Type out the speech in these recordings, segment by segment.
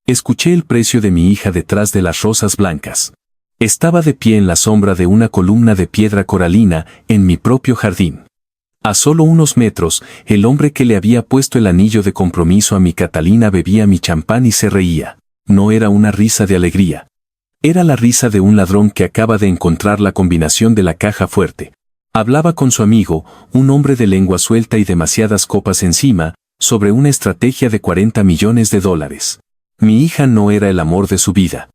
Escuché el precio de mi hija detrás de las rosas blancas. Estaba de pie en la sombra de una columna de piedra coralina en mi propio jardín. A solo unos metros, el hombre que le había puesto el anillo de compromiso a mi Catalina bebía mi champán y se reía. No era una risa de alegría. Era la risa de un ladrón que acaba de encontrar la combinación de la caja fuerte. Hablaba con su amigo, un hombre de lengua suelta y demasiadas copas encima, sobre una estrategia de $40 millones. Mi hija no era el amor de su vida.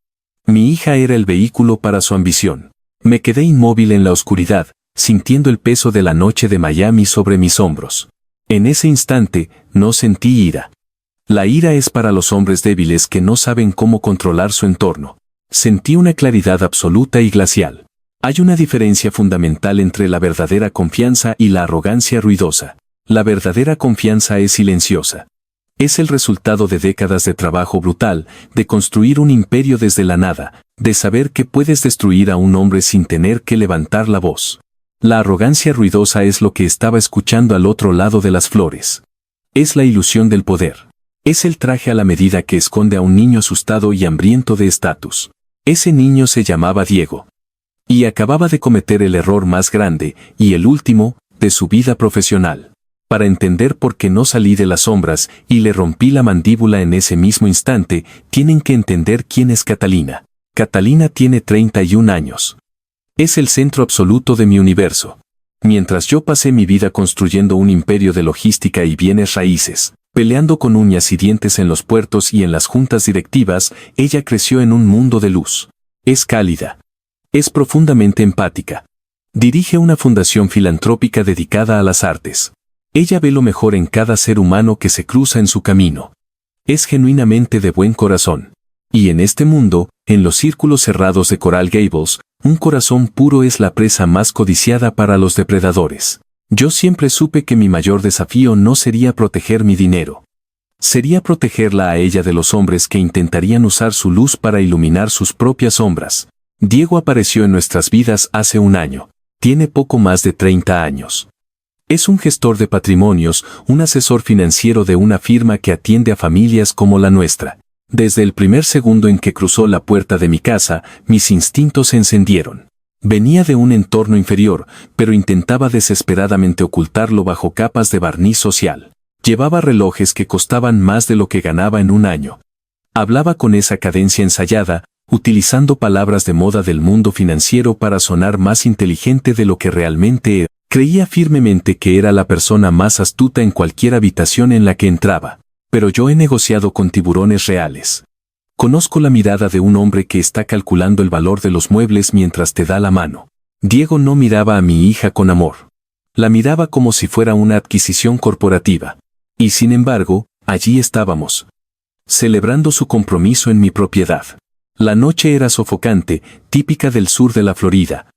Mi hija era el vehículo para su ambición. Me quedé inmóvil en la oscuridad, sintiendo el peso de la noche de Miami sobre mis hombros. En ese instante, no sentí ira. La ira es para los hombres débiles que no saben cómo controlar su entorno. Sentí una claridad absoluta y glacial. Hay una diferencia fundamental entre la verdadera confianza y la arrogancia ruidosa. La verdadera confianza es silenciosa. Es el resultado de décadas de trabajo brutal, de construir un imperio desde la nada, de saber que puedes destruir a un hombre sin tener que levantar la voz. La arrogancia ruidosa es lo que estaba escuchando al otro lado de las flores. Es la ilusión del poder. Es el traje a la medida que esconde a un niño asustado y hambriento de estatus. Ese niño se llamaba Diego. Y acababa de cometer el error más grande, y el último, de su vida profesional. Para entender por qué no salí de las sombras y le rompí la mandíbula en ese mismo instante, tienen que entender quién es Catalina. Catalina tiene 31 años. Es el centro absoluto de mi universo. Mientras yo pasé mi vida construyendo un imperio de logística y bienes raíces, peleando con uñas y dientes en los puertos y en las juntas directivas, ella creció en un mundo de luz. Es cálida. Es profundamente empática. Dirige una fundación filantrópica dedicada a las artes. Ella ve lo mejor en cada ser humano que se cruza en su camino. Es genuinamente de buen corazón. Y en este mundo, en los círculos cerrados de Coral Gables, un corazón puro es la presa más codiciada para los depredadores. Yo siempre supe que mi mayor desafío no sería proteger mi dinero. Sería protegerla a ella de los hombres que intentarían usar su luz para iluminar sus propias sombras. Diego apareció en nuestras vidas hace un año. Tiene poco más de 30 años. Es un gestor de patrimonios, un asesor financiero de una firma que atiende a familias como la nuestra. Desde el primer segundo en que cruzó la puerta de mi casa, mis instintos se encendieron. Venía de un entorno inferior, pero intentaba desesperadamente ocultarlo bajo capas de barniz social. Llevaba relojes que costaban más de lo que ganaba en un año. Hablaba con esa cadencia ensayada, utilizando palabras de moda del mundo financiero para sonar más inteligente de lo que realmente era. Creía firmemente que era la persona más astuta en cualquier habitación en la que entraba. Pero yo he negociado con tiburones reales. Conozco la mirada de un hombre que está calculando el valor de los muebles mientras te da la mano. Diego no miraba a mi hija con amor. La miraba como si fuera una adquisición corporativa. Y sin embargo, allí estábamos. Celebrando su compromiso en mi propiedad. La noche era sofocante, típica del sur de la Florida.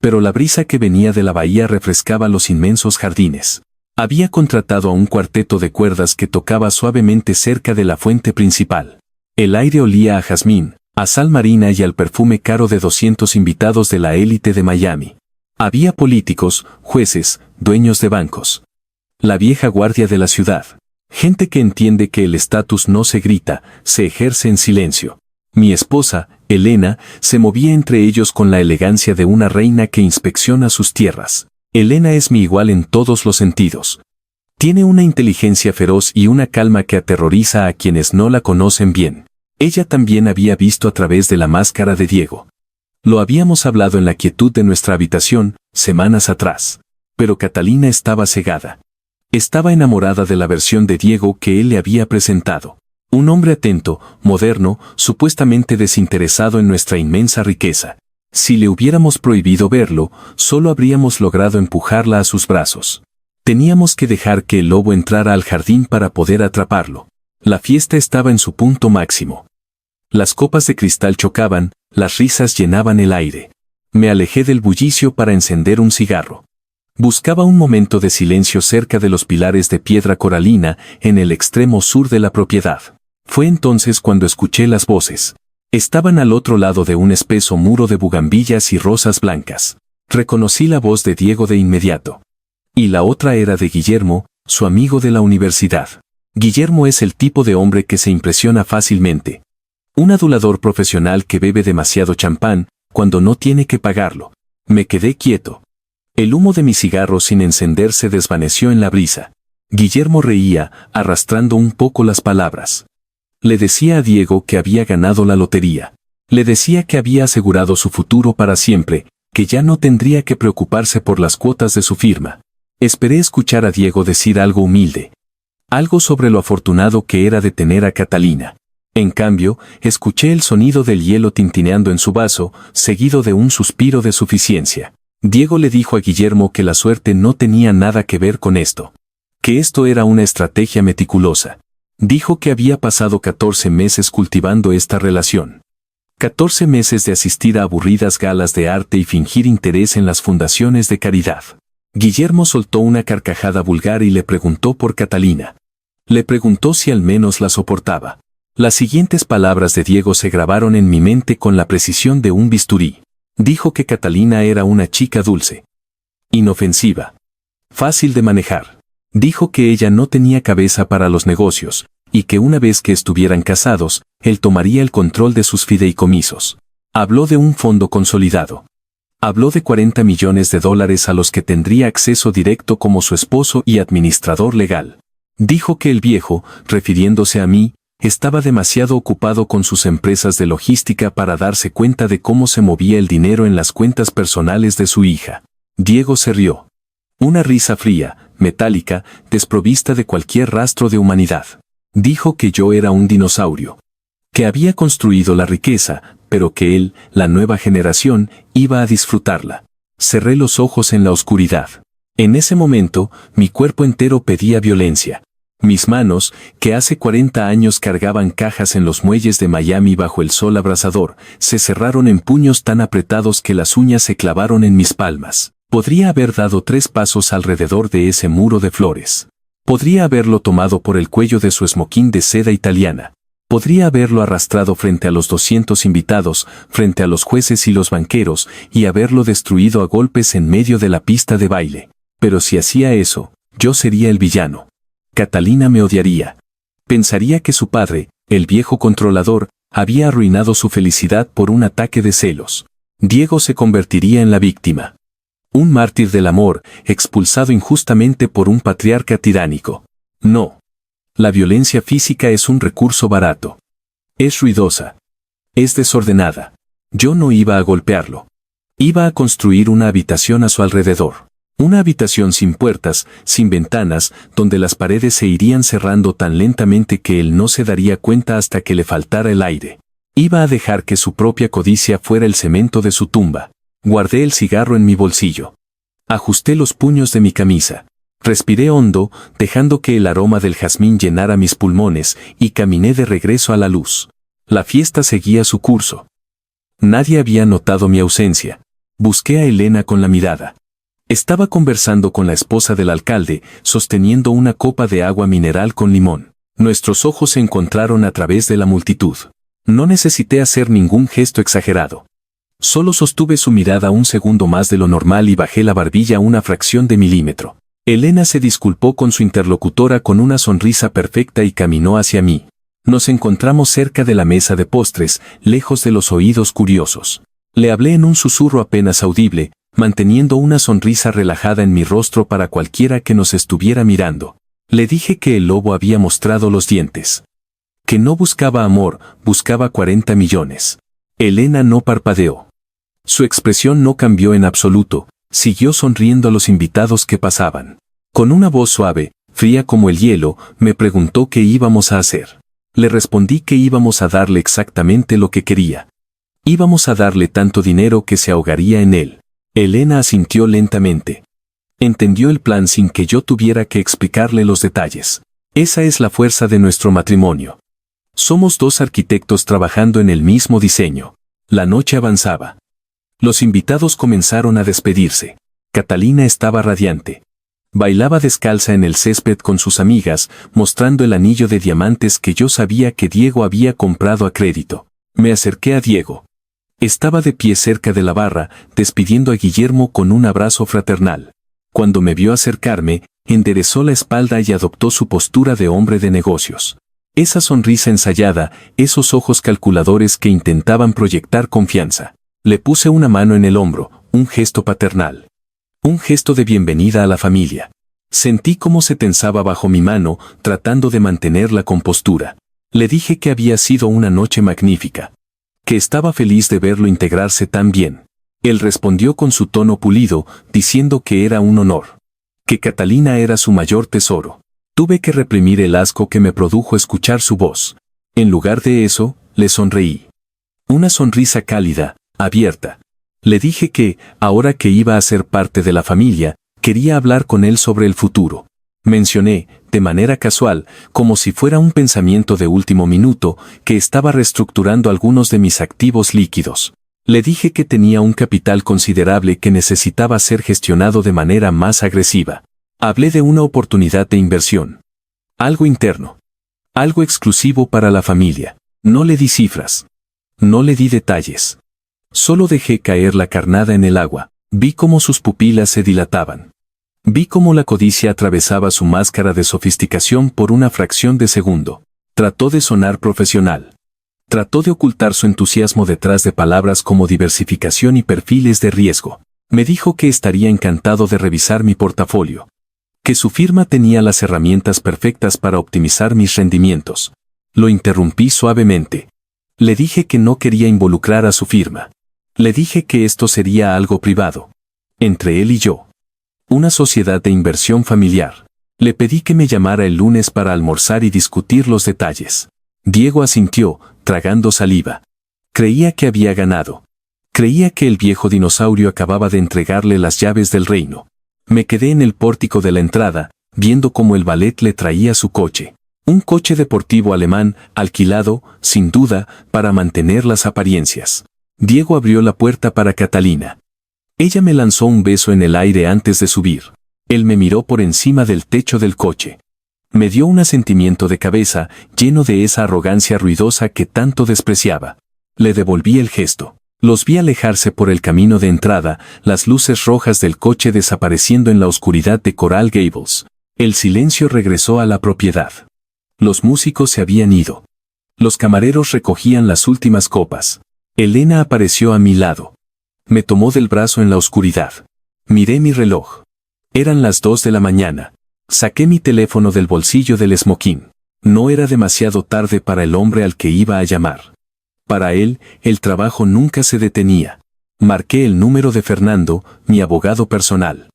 Pero la brisa que venía de la bahía refrescaba los inmensos jardines. Había contratado a un cuarteto de cuerdas que tocaba suavemente cerca de la fuente principal. El aire olía a jazmín, a sal marina y al perfume caro de 200 invitados de la élite de Miami. Había políticos, jueces, dueños de bancos. La vieja guardia de la ciudad. Gente que entiende que el estatus no se grita, se ejerce en silencio. Mi esposa, Elena, se movía entre ellos con la elegancia de una reina que inspecciona sus tierras. Elena es mi igual en todos los sentidos. Tiene una inteligencia feroz y una calma que aterroriza a quienes no la conocen bien. Ella también había visto a través de la máscara de Diego. Lo habíamos hablado en la quietud de nuestra habitación, semanas atrás. Pero Catalina estaba cegada. Estaba enamorada de la versión de Diego que él le había presentado. Un hombre atento, moderno, supuestamente desinteresado en nuestra inmensa riqueza. Si le hubiéramos prohibido verlo, solo habríamos logrado empujarla a sus brazos. Teníamos que dejar que el lobo entrara al jardín para poder atraparlo. La fiesta estaba en su punto máximo. Las copas de cristal chocaban, las risas llenaban el aire. Me alejé del bullicio para encender un cigarro. Buscaba un momento de silencio cerca de los pilares de piedra coralina en el extremo sur de la propiedad. Fue entonces cuando escuché las voces. Estaban al otro lado de un espeso muro de bugambillas y rosas blancas. Reconocí la voz de Diego de inmediato. Y la otra era de Guillermo, su amigo de la universidad. Guillermo es el tipo de hombre que se impresiona fácilmente. Un adulador profesional que bebe demasiado champán cuando no tiene que pagarlo. Me quedé quieto. El humo de mi cigarro sin encender se desvaneció en la brisa. Guillermo reía, arrastrando un poco las palabras. Le decía a Diego que había ganado la lotería. Le decía que había asegurado su futuro para siempre, que ya no tendría que preocuparse por las cuotas de su firma. Esperé escuchar a Diego decir algo humilde. Algo sobre lo afortunado que era de tener a Catalina. En cambio, escuché el sonido del hielo tintineando en su vaso, seguido de un suspiro de suficiencia. Diego le dijo a Guillermo que la suerte no tenía nada que ver con esto. Que esto era una estrategia meticulosa. Dijo que había pasado 14 meses cultivando esta relación. 14 meses de asistir a aburridas galas de arte y fingir interés en las fundaciones de caridad. Guillermo soltó una carcajada vulgar y le preguntó por Catalina. Le preguntó si al menos la soportaba. Las siguientes palabras de Diego se grabaron en mi mente con la precisión de un bisturí. Dijo que Catalina era una chica dulce, inofensiva, fácil de manejar. Dijo que ella no tenía cabeza para los negocios, y que una vez que estuvieran casados, él tomaría el control de sus fideicomisos. Habló de un fondo consolidado. Habló de $40 millones a los que tendría acceso directo como su esposo y administrador legal. Dijo que el viejo, refiriéndose a mí, estaba demasiado ocupado con sus empresas de logística para darse cuenta de cómo se movía el dinero en las cuentas personales de su hija. Diego se rió. Una risa fría, metálica, desprovista de cualquier rastro de humanidad. Dijo que yo era un dinosaurio. Que había construido la riqueza, pero que él, la nueva generación, iba a disfrutarla. Cerré los ojos en la oscuridad. En ese momento, mi cuerpo entero pedía violencia. Mis manos, que hace 40 años cargaban cajas en los muelles de Miami bajo el sol abrasador, se cerraron en puños tan apretados que las uñas se clavaron en mis palmas. Podría haber dado 3 pasos alrededor de ese muro de flores. Podría haberlo tomado por el cuello de su esmoquín de seda italiana. Podría haberlo arrastrado frente a los 200 invitados, frente a los jueces y los banqueros, y haberlo destruido a golpes en medio de la pista de baile. Pero si hacía eso, yo sería el villano. Catalina me odiaría. Pensaría que su padre, el viejo controlador, había arruinado su felicidad por un ataque de celos. Diego se convertiría en la víctima. Un mártir del amor, expulsado injustamente por un patriarca tiránico. No. La violencia física es un recurso barato. Es ruidosa. Es desordenada. Yo no iba a golpearlo. Iba a construir una habitación a su alrededor. Una habitación sin puertas, sin ventanas, donde las paredes se irían cerrando tan lentamente que él no se daría cuenta hasta que le faltara el aire. Iba a dejar que su propia codicia fuera el cemento de su tumba. Guardé el cigarro en mi bolsillo. Ajusté los puños de mi camisa. Respiré hondo, dejando que el aroma del jazmín llenara mis pulmones, y caminé de regreso a la luz. La fiesta seguía su curso. Nadie había notado mi ausencia. Busqué a Elena con la mirada. Estaba conversando con la esposa del alcalde, sosteniendo una copa de agua mineral con limón. Nuestros ojos se encontraron a través de la multitud. No necesité hacer ningún gesto exagerado. Solo sostuve su mirada un segundo más de lo normal y bajé la barbilla una fracción de milímetro. Elena se disculpó con su interlocutora con una sonrisa perfecta y caminó hacia mí. Nos encontramos cerca de la mesa de postres, lejos de los oídos curiosos. Le hablé en un susurro apenas audible, manteniendo una sonrisa relajada en mi rostro para cualquiera que nos estuviera mirando. Le dije que el lobo había mostrado los dientes. Que no buscaba amor, buscaba 40 millones. Elena no parpadeó. Su expresión no cambió en absoluto, siguió sonriendo a los invitados que pasaban. Con una voz suave, fría como el hielo, me preguntó qué íbamos a hacer. Le respondí que íbamos a darle exactamente lo que quería. Íbamos a darle tanto dinero que se ahogaría en él. Elena asintió lentamente. Entendió el plan sin que yo tuviera que explicarle los detalles. Esa es la fuerza de nuestro matrimonio. Somos 2 arquitectos trabajando en el mismo diseño. La noche avanzaba. Los invitados comenzaron a despedirse. Catalina estaba radiante. Bailaba descalza en el césped con sus amigas, mostrando el anillo de diamantes que yo sabía que Diego había comprado a crédito. Me acerqué a Diego. Estaba de pie cerca de la barra, despidiendo a Guillermo con un abrazo fraternal. Cuando me vio acercarme, enderezó la espalda y adoptó su postura de hombre de negocios. Esa sonrisa ensayada, esos ojos calculadores que intentaban proyectar confianza. Le puse una mano en el hombro, un gesto paternal. Un gesto de bienvenida a la familia. Sentí cómo se tensaba bajo mi mano, tratando de mantener la compostura. Le dije que había sido una noche magnífica. Que estaba feliz de verlo integrarse tan bien. Él respondió con su tono pulido, diciendo que era un honor. Que Catalina era su mayor tesoro. Tuve que reprimir el asco que me produjo escuchar su voz. En lugar de eso, le sonreí. Una sonrisa cálida, abierta. Le dije que, ahora que iba a ser parte de la familia, quería hablar con él sobre el futuro. Mencioné, de manera casual, como si fuera un pensamiento de último minuto, que estaba reestructurando algunos de mis activos líquidos. Le dije que tenía un capital considerable que necesitaba ser gestionado de manera más agresiva. Hablé de una oportunidad de inversión. Algo interno. Algo exclusivo para la familia. No le di cifras. No le di detalles. Solo dejé caer la carnada en el agua. Vi cómo sus pupilas se dilataban. Vi cómo la codicia atravesaba su máscara de sofisticación por una fracción de segundo. Trató de sonar profesional. Trató de ocultar su entusiasmo detrás de palabras como diversificación y perfiles de riesgo. Me dijo que estaría encantado de revisar mi portafolio. Que su firma tenía las herramientas perfectas para optimizar mis rendimientos. Lo interrumpí suavemente. Le dije que no quería involucrar a su firma. Le dije que esto sería algo privado. Entre él y yo. Una sociedad de inversión familiar. Le pedí que me llamara el lunes para almorzar y discutir los detalles. Diego asintió, tragando saliva. Creía que había ganado. Creía que el viejo dinosaurio acababa de entregarle las llaves del reino. Me quedé en el pórtico de la entrada, viendo cómo el valet le traía su coche. Un coche deportivo alemán, alquilado, sin duda, para mantener las apariencias. Diego abrió la puerta para Catalina. Ella me lanzó un beso en el aire antes de subir. Él me miró por encima del techo del coche. Me dio un asentimiento de cabeza, lleno de esa arrogancia ruidosa que tanto despreciaba. Le devolví el gesto. Los vi alejarse por el camino de entrada, las luces rojas del coche desapareciendo en la oscuridad de Coral Gables. El silencio regresó a la propiedad. Los músicos se habían ido. Los camareros recogían las últimas copas. Elena apareció a mi lado. Me tomó del brazo en la oscuridad. Miré mi reloj. Eran las 2 de la mañana. Saqué mi teléfono del bolsillo del esmoquín. No era demasiado tarde para el hombre al que iba a llamar. Para él, el trabajo nunca se detenía. Marqué el número de Fernando, mi abogado personal.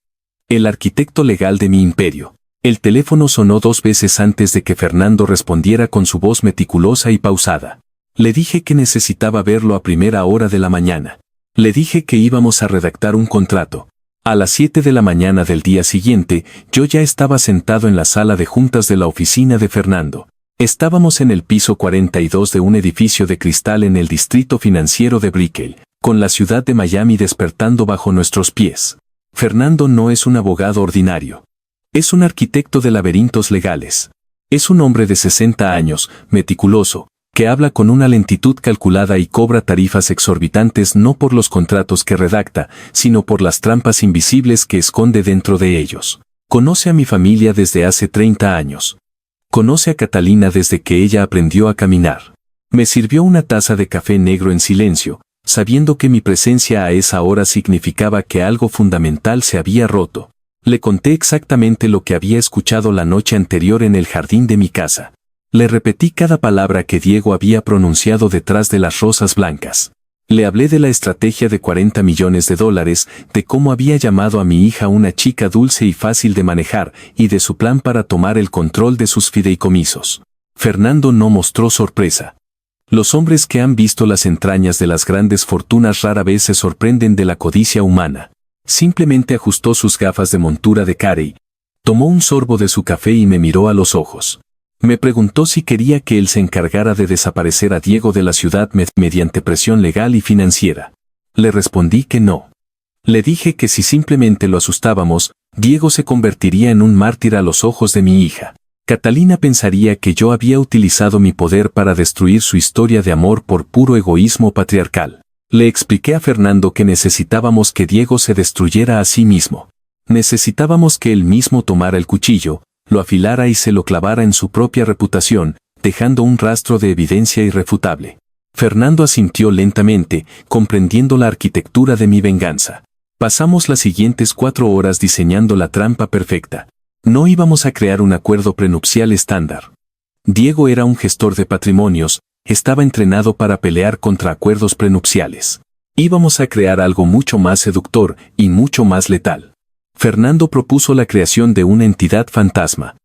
El arquitecto legal de mi imperio. El teléfono sonó 2 veces antes de que Fernando respondiera con su voz meticulosa y pausada. Le dije que necesitaba verlo a primera hora de la mañana. Le dije que íbamos a redactar un contrato. A las 7 de la mañana del día siguiente, yo ya estaba sentado en la sala de juntas de la oficina de Fernando. Estábamos en el piso 42 de un edificio de cristal en el distrito financiero de Brickell, con la ciudad de Miami despertando bajo nuestros pies. Fernando no es un abogado ordinario. Es un arquitecto de laberintos legales. Es un hombre de 60 años, meticuloso, que habla con una lentitud calculada y cobra tarifas exorbitantes no por los contratos que redacta, sino por las trampas invisibles que esconde dentro de ellos. Conoce a mi familia desde hace 30 años. Conoce a Catalina desde que ella aprendió a caminar. Me sirvió una taza de café negro en silencio, sabiendo que mi presencia a esa hora significaba que algo fundamental se había roto. Le conté exactamente lo que había escuchado la noche anterior en el jardín de mi casa. Le repetí cada palabra que Diego había pronunciado detrás de las rosas blancas. Le hablé de la estrategia de $40 millones, de cómo había llamado a mi hija una chica dulce y fácil de manejar, y de su plan para tomar el control de sus fideicomisos. Fernando no mostró sorpresa. Los hombres que han visto las entrañas de las grandes fortunas rara vez se sorprenden de la codicia humana. Simplemente ajustó sus gafas de montura de Carey. Tomó un sorbo de su café y me miró a los ojos. Me preguntó si quería que él se encargara de desaparecer a Diego de la ciudad mediante presión legal y financiera. Le respondí que no. Le dije que si simplemente lo asustábamos, Diego se convertiría en un mártir a los ojos de mi hija. Catalina pensaría que yo había utilizado mi poder para destruir su historia de amor por puro egoísmo patriarcal. Le expliqué a Fernando que necesitábamos que Diego se destruyera a sí mismo. Necesitábamos que él mismo tomara el cuchillo, lo afilara y se lo clavara en su propia reputación, dejando un rastro de evidencia irrefutable. Fernando asintió lentamente, comprendiendo la arquitectura de mi venganza. Pasamos las siguientes 4 horas diseñando la trampa perfecta. No íbamos a crear un acuerdo prenupcial estándar. Diego era un gestor de patrimonios, estaba entrenado para pelear contra acuerdos prenupciales. Íbamos a crear algo mucho más seductor y mucho más letal. Fernando propuso la creación de una entidad fantasma.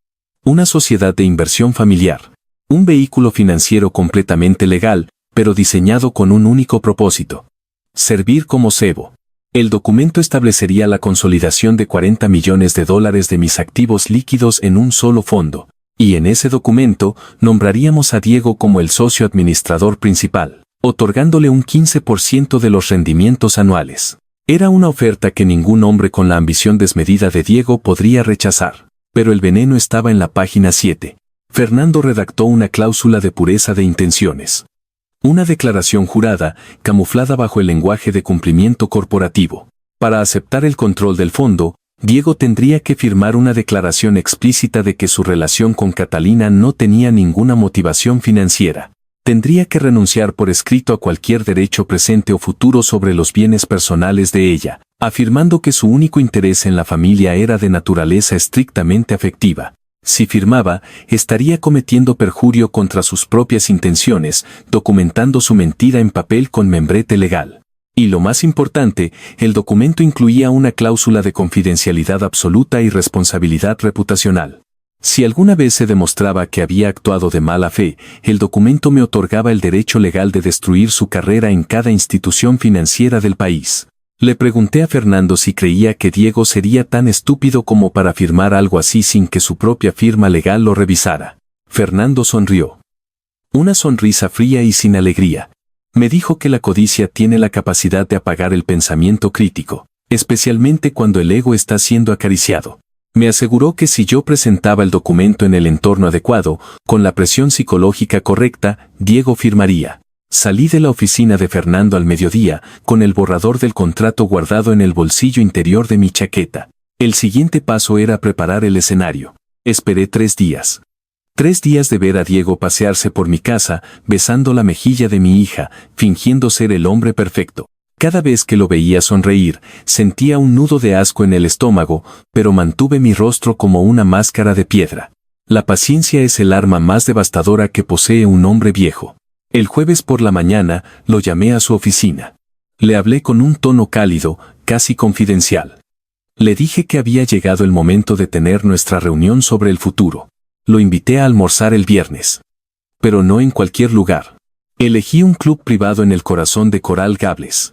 Una sociedad de inversión familiar. Un vehículo financiero completamente legal, pero diseñado con un único propósito: servir como cebo. El documento establecería la consolidación de $40 millones de mis activos líquidos en un solo fondo, y en ese documento nombraríamos a Diego como el socio administrador principal, otorgándole un 15% de los rendimientos anuales. Era una oferta que ningún hombre con la ambición desmedida de Diego podría rechazar, pero el veneno estaba en la página 7. Fernando redactó una cláusula de pureza de intenciones. Una declaración jurada, camuflada bajo el lenguaje de cumplimiento corporativo. Para aceptar el control del fondo, Diego tendría que firmar una declaración explícita de que su relación con Catalina no tenía ninguna motivación financiera. Tendría que renunciar por escrito a cualquier derecho presente o futuro sobre los bienes personales de ella, afirmando que su único interés en la familia era de naturaleza estrictamente afectiva. Si firmaba, estaría cometiendo perjurio contra sus propias intenciones, documentando su mentira en papel con membrete legal. Y lo más importante, el documento incluía una cláusula de confidencialidad absoluta y responsabilidad reputacional. Si alguna vez se demostraba que había actuado de mala fe, el documento me otorgaba el derecho legal de destruir su carrera en cada institución financiera del país. Le pregunté a Fernando si creía que Diego sería tan estúpido como para firmar algo así sin que su propia firma legal lo revisara. Fernando sonrió. Una sonrisa fría y sin alegría. Me dijo que la codicia tiene la capacidad de apagar el pensamiento crítico, especialmente cuando el ego está siendo acariciado. Me aseguró que si yo presentaba el documento en el entorno adecuado, con la presión psicológica correcta, Diego firmaría. Salí de la oficina de Fernando al mediodía, con el borrador del contrato guardado en el bolsillo interior de mi chaqueta. El siguiente paso era preparar el escenario. Esperé 3 días. 3 días de ver a Diego pasearse por mi casa, besando la mejilla de mi hija, fingiendo ser el hombre perfecto. Cada vez que lo veía sonreír, sentía un nudo de asco en el estómago, pero mantuve mi rostro como una máscara de piedra. La paciencia es el arma más devastadora que posee un hombre viejo. El jueves por la mañana, lo llamé a su oficina. Le hablé con un tono cálido, casi confidencial. Le dije que había llegado el momento de tener nuestra reunión sobre el futuro. Lo invité a almorzar el viernes. Pero no en cualquier lugar. Elegí un club privado en el corazón de Coral Gables.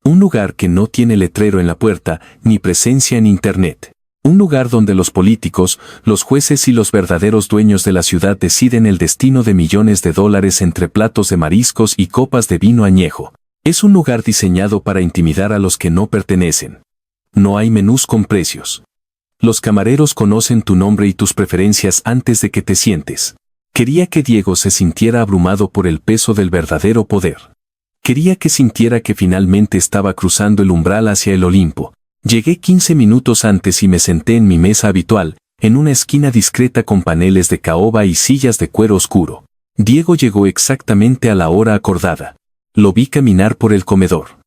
Un lugar que no tiene letrero en la puerta, ni presencia en internet. Un lugar donde los políticos, los jueces y los verdaderos dueños de la ciudad deciden el destino de millones de dólares entre platos de mariscos y copas de vino añejo. Es un lugar diseñado para intimidar a los que no pertenecen. No hay menús con precios. Los camareros conocen tu nombre y tus preferencias antes de que te sientes. Quería que Diego se sintiera abrumado por el peso del verdadero poder. Quería que sintiera que finalmente estaba cruzando el umbral hacia el Olimpo. Llegué 15 minutos antes y me senté en mi mesa habitual, en una esquina discreta con paneles de caoba y sillas de cuero oscuro. Diego llegó exactamente a la hora acordada. Lo vi caminar por el comedor.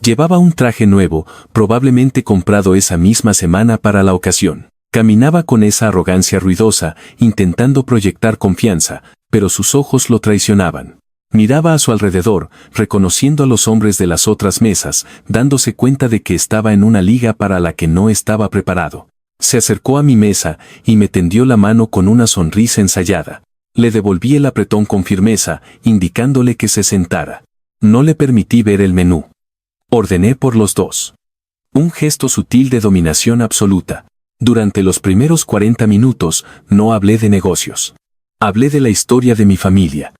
Llevaba un traje nuevo, probablemente comprado esa misma semana para la ocasión. Caminaba con esa arrogancia ruidosa, intentando proyectar confianza, pero sus ojos lo traicionaban. Miraba a su alrededor, reconociendo a los hombres de las otras mesas, dándose cuenta de que estaba en una liga para la que no estaba preparado. Se acercó a mi mesa y me tendió la mano con una sonrisa ensayada. Le devolví el apretón con firmeza, indicándole que se sentara. No le permití ver el menú. Ordené por los dos. Un gesto sutil de dominación absoluta. Durante los primeros 40 minutos, no hablé de negocios. Hablé de la historia de mi familia.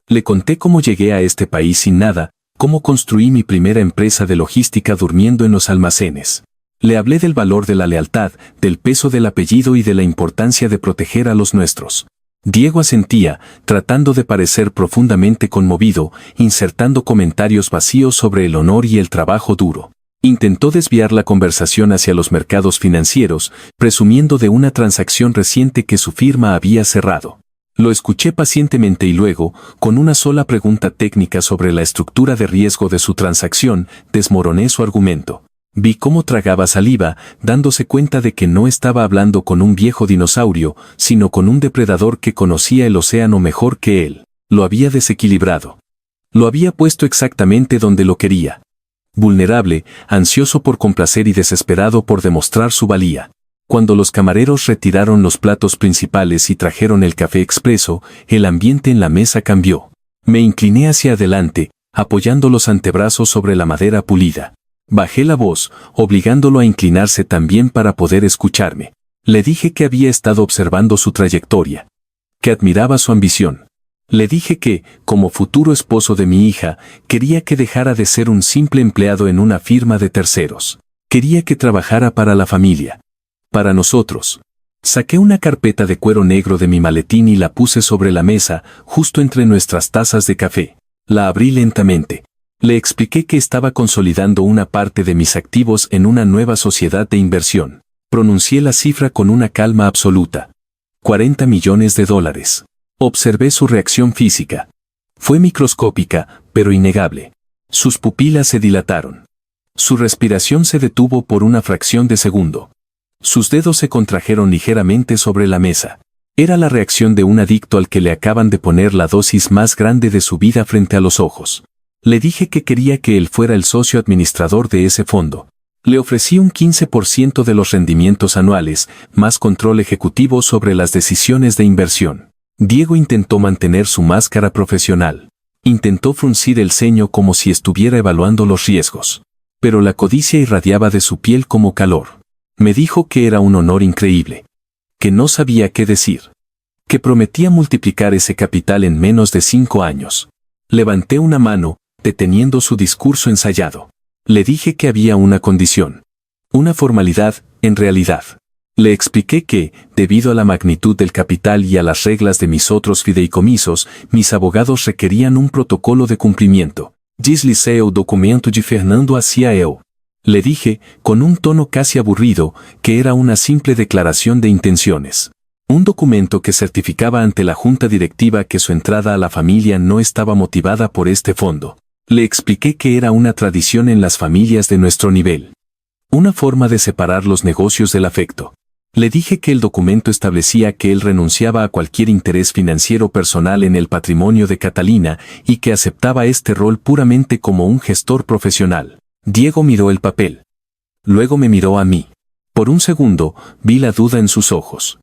Le conté cómo llegué a este país sin nada, cómo construí mi primera empresa de logística durmiendo en los almacenes. Le hablé del valor de la lealtad, del peso del apellido y de la importancia de proteger a los nuestros. Diego asentía, tratando de parecer profundamente conmovido, insertando comentarios vacíos sobre el honor y el trabajo duro. Intentó desviar la conversación hacia los mercados financieros, presumiendo de una transacción reciente que su firma había cerrado. Lo escuché pacientemente y luego, con una sola pregunta técnica sobre la estructura de riesgo de su transacción, desmoroné su argumento. Vi cómo tragaba saliva, dándose cuenta de que no estaba hablando con un viejo dinosaurio, sino con un depredador que conocía el océano mejor que él. Lo había desequilibrado. Lo había puesto exactamente donde lo quería. Vulnerable, ansioso por complacer y desesperado por demostrar su valía. Cuando los camareros retiraron los platos principales y trajeron el café expreso, el ambiente en la mesa cambió. Me incliné hacia adelante, apoyando los antebrazos sobre la madera pulida. Bajé la voz, obligándolo a inclinarse también para poder escucharme. Le dije que había estado observando su trayectoria, que admiraba su ambición. Le dije que, como futuro esposo de mi hija, quería que dejara de ser un simple empleado en una firma de terceros. Quería que trabajara para la familia. Para nosotros. Saqué una carpeta de cuero negro de mi maletín y la puse sobre la mesa, justo entre nuestras tazas de café. La abrí lentamente. Le expliqué que estaba consolidando una parte de mis activos en una nueva sociedad de inversión. Pronuncié la cifra con una calma absoluta. $40 millones. Observé su reacción física. Fue microscópica, pero innegable. Sus pupilas se dilataron. Su respiración se detuvo por una fracción de segundo. Sus dedos se contrajeron ligeramente sobre la mesa. Era la reacción de un adicto al que le acaban de poner la dosis más grande de su vida frente a los ojos. Le dije que quería que él fuera el socio administrador de ese fondo. Le ofrecí un 15% de los rendimientos anuales, más control ejecutivo sobre las decisiones de inversión. Diego intentó mantener su máscara profesional. Intentó fruncir el ceño como si estuviera evaluando los riesgos. Pero la codicia irradiaba de su piel como calor. Me dijo que era un honor increíble. Que no sabía qué decir. Que prometía multiplicar ese capital en menos de 5 años. Levanté una mano, deteniendo su discurso ensayado. Le dije que había una condición. Una formalidad, en realidad. Le expliqué que, debido a la magnitud del capital y a las reglas de mis otros fideicomisos, mis abogados requerían un protocolo de cumplimiento. Deslicé el documento de Fernando hacia él. Le dije, con un tono casi aburrido, que era una simple declaración de intenciones. Un documento que certificaba ante la junta directiva que su entrada a la familia no estaba motivada por este fondo. Le expliqué que era una tradición en las familias de nuestro nivel. Una forma de separar los negocios del afecto. Le dije que el documento establecía que él renunciaba a cualquier interés financiero personal en el patrimonio de Catalina y que aceptaba este rol puramente como un gestor profesional. Diego miró el papel. Luego me miró a mí. Por un segundo, vi la duda en sus ojos.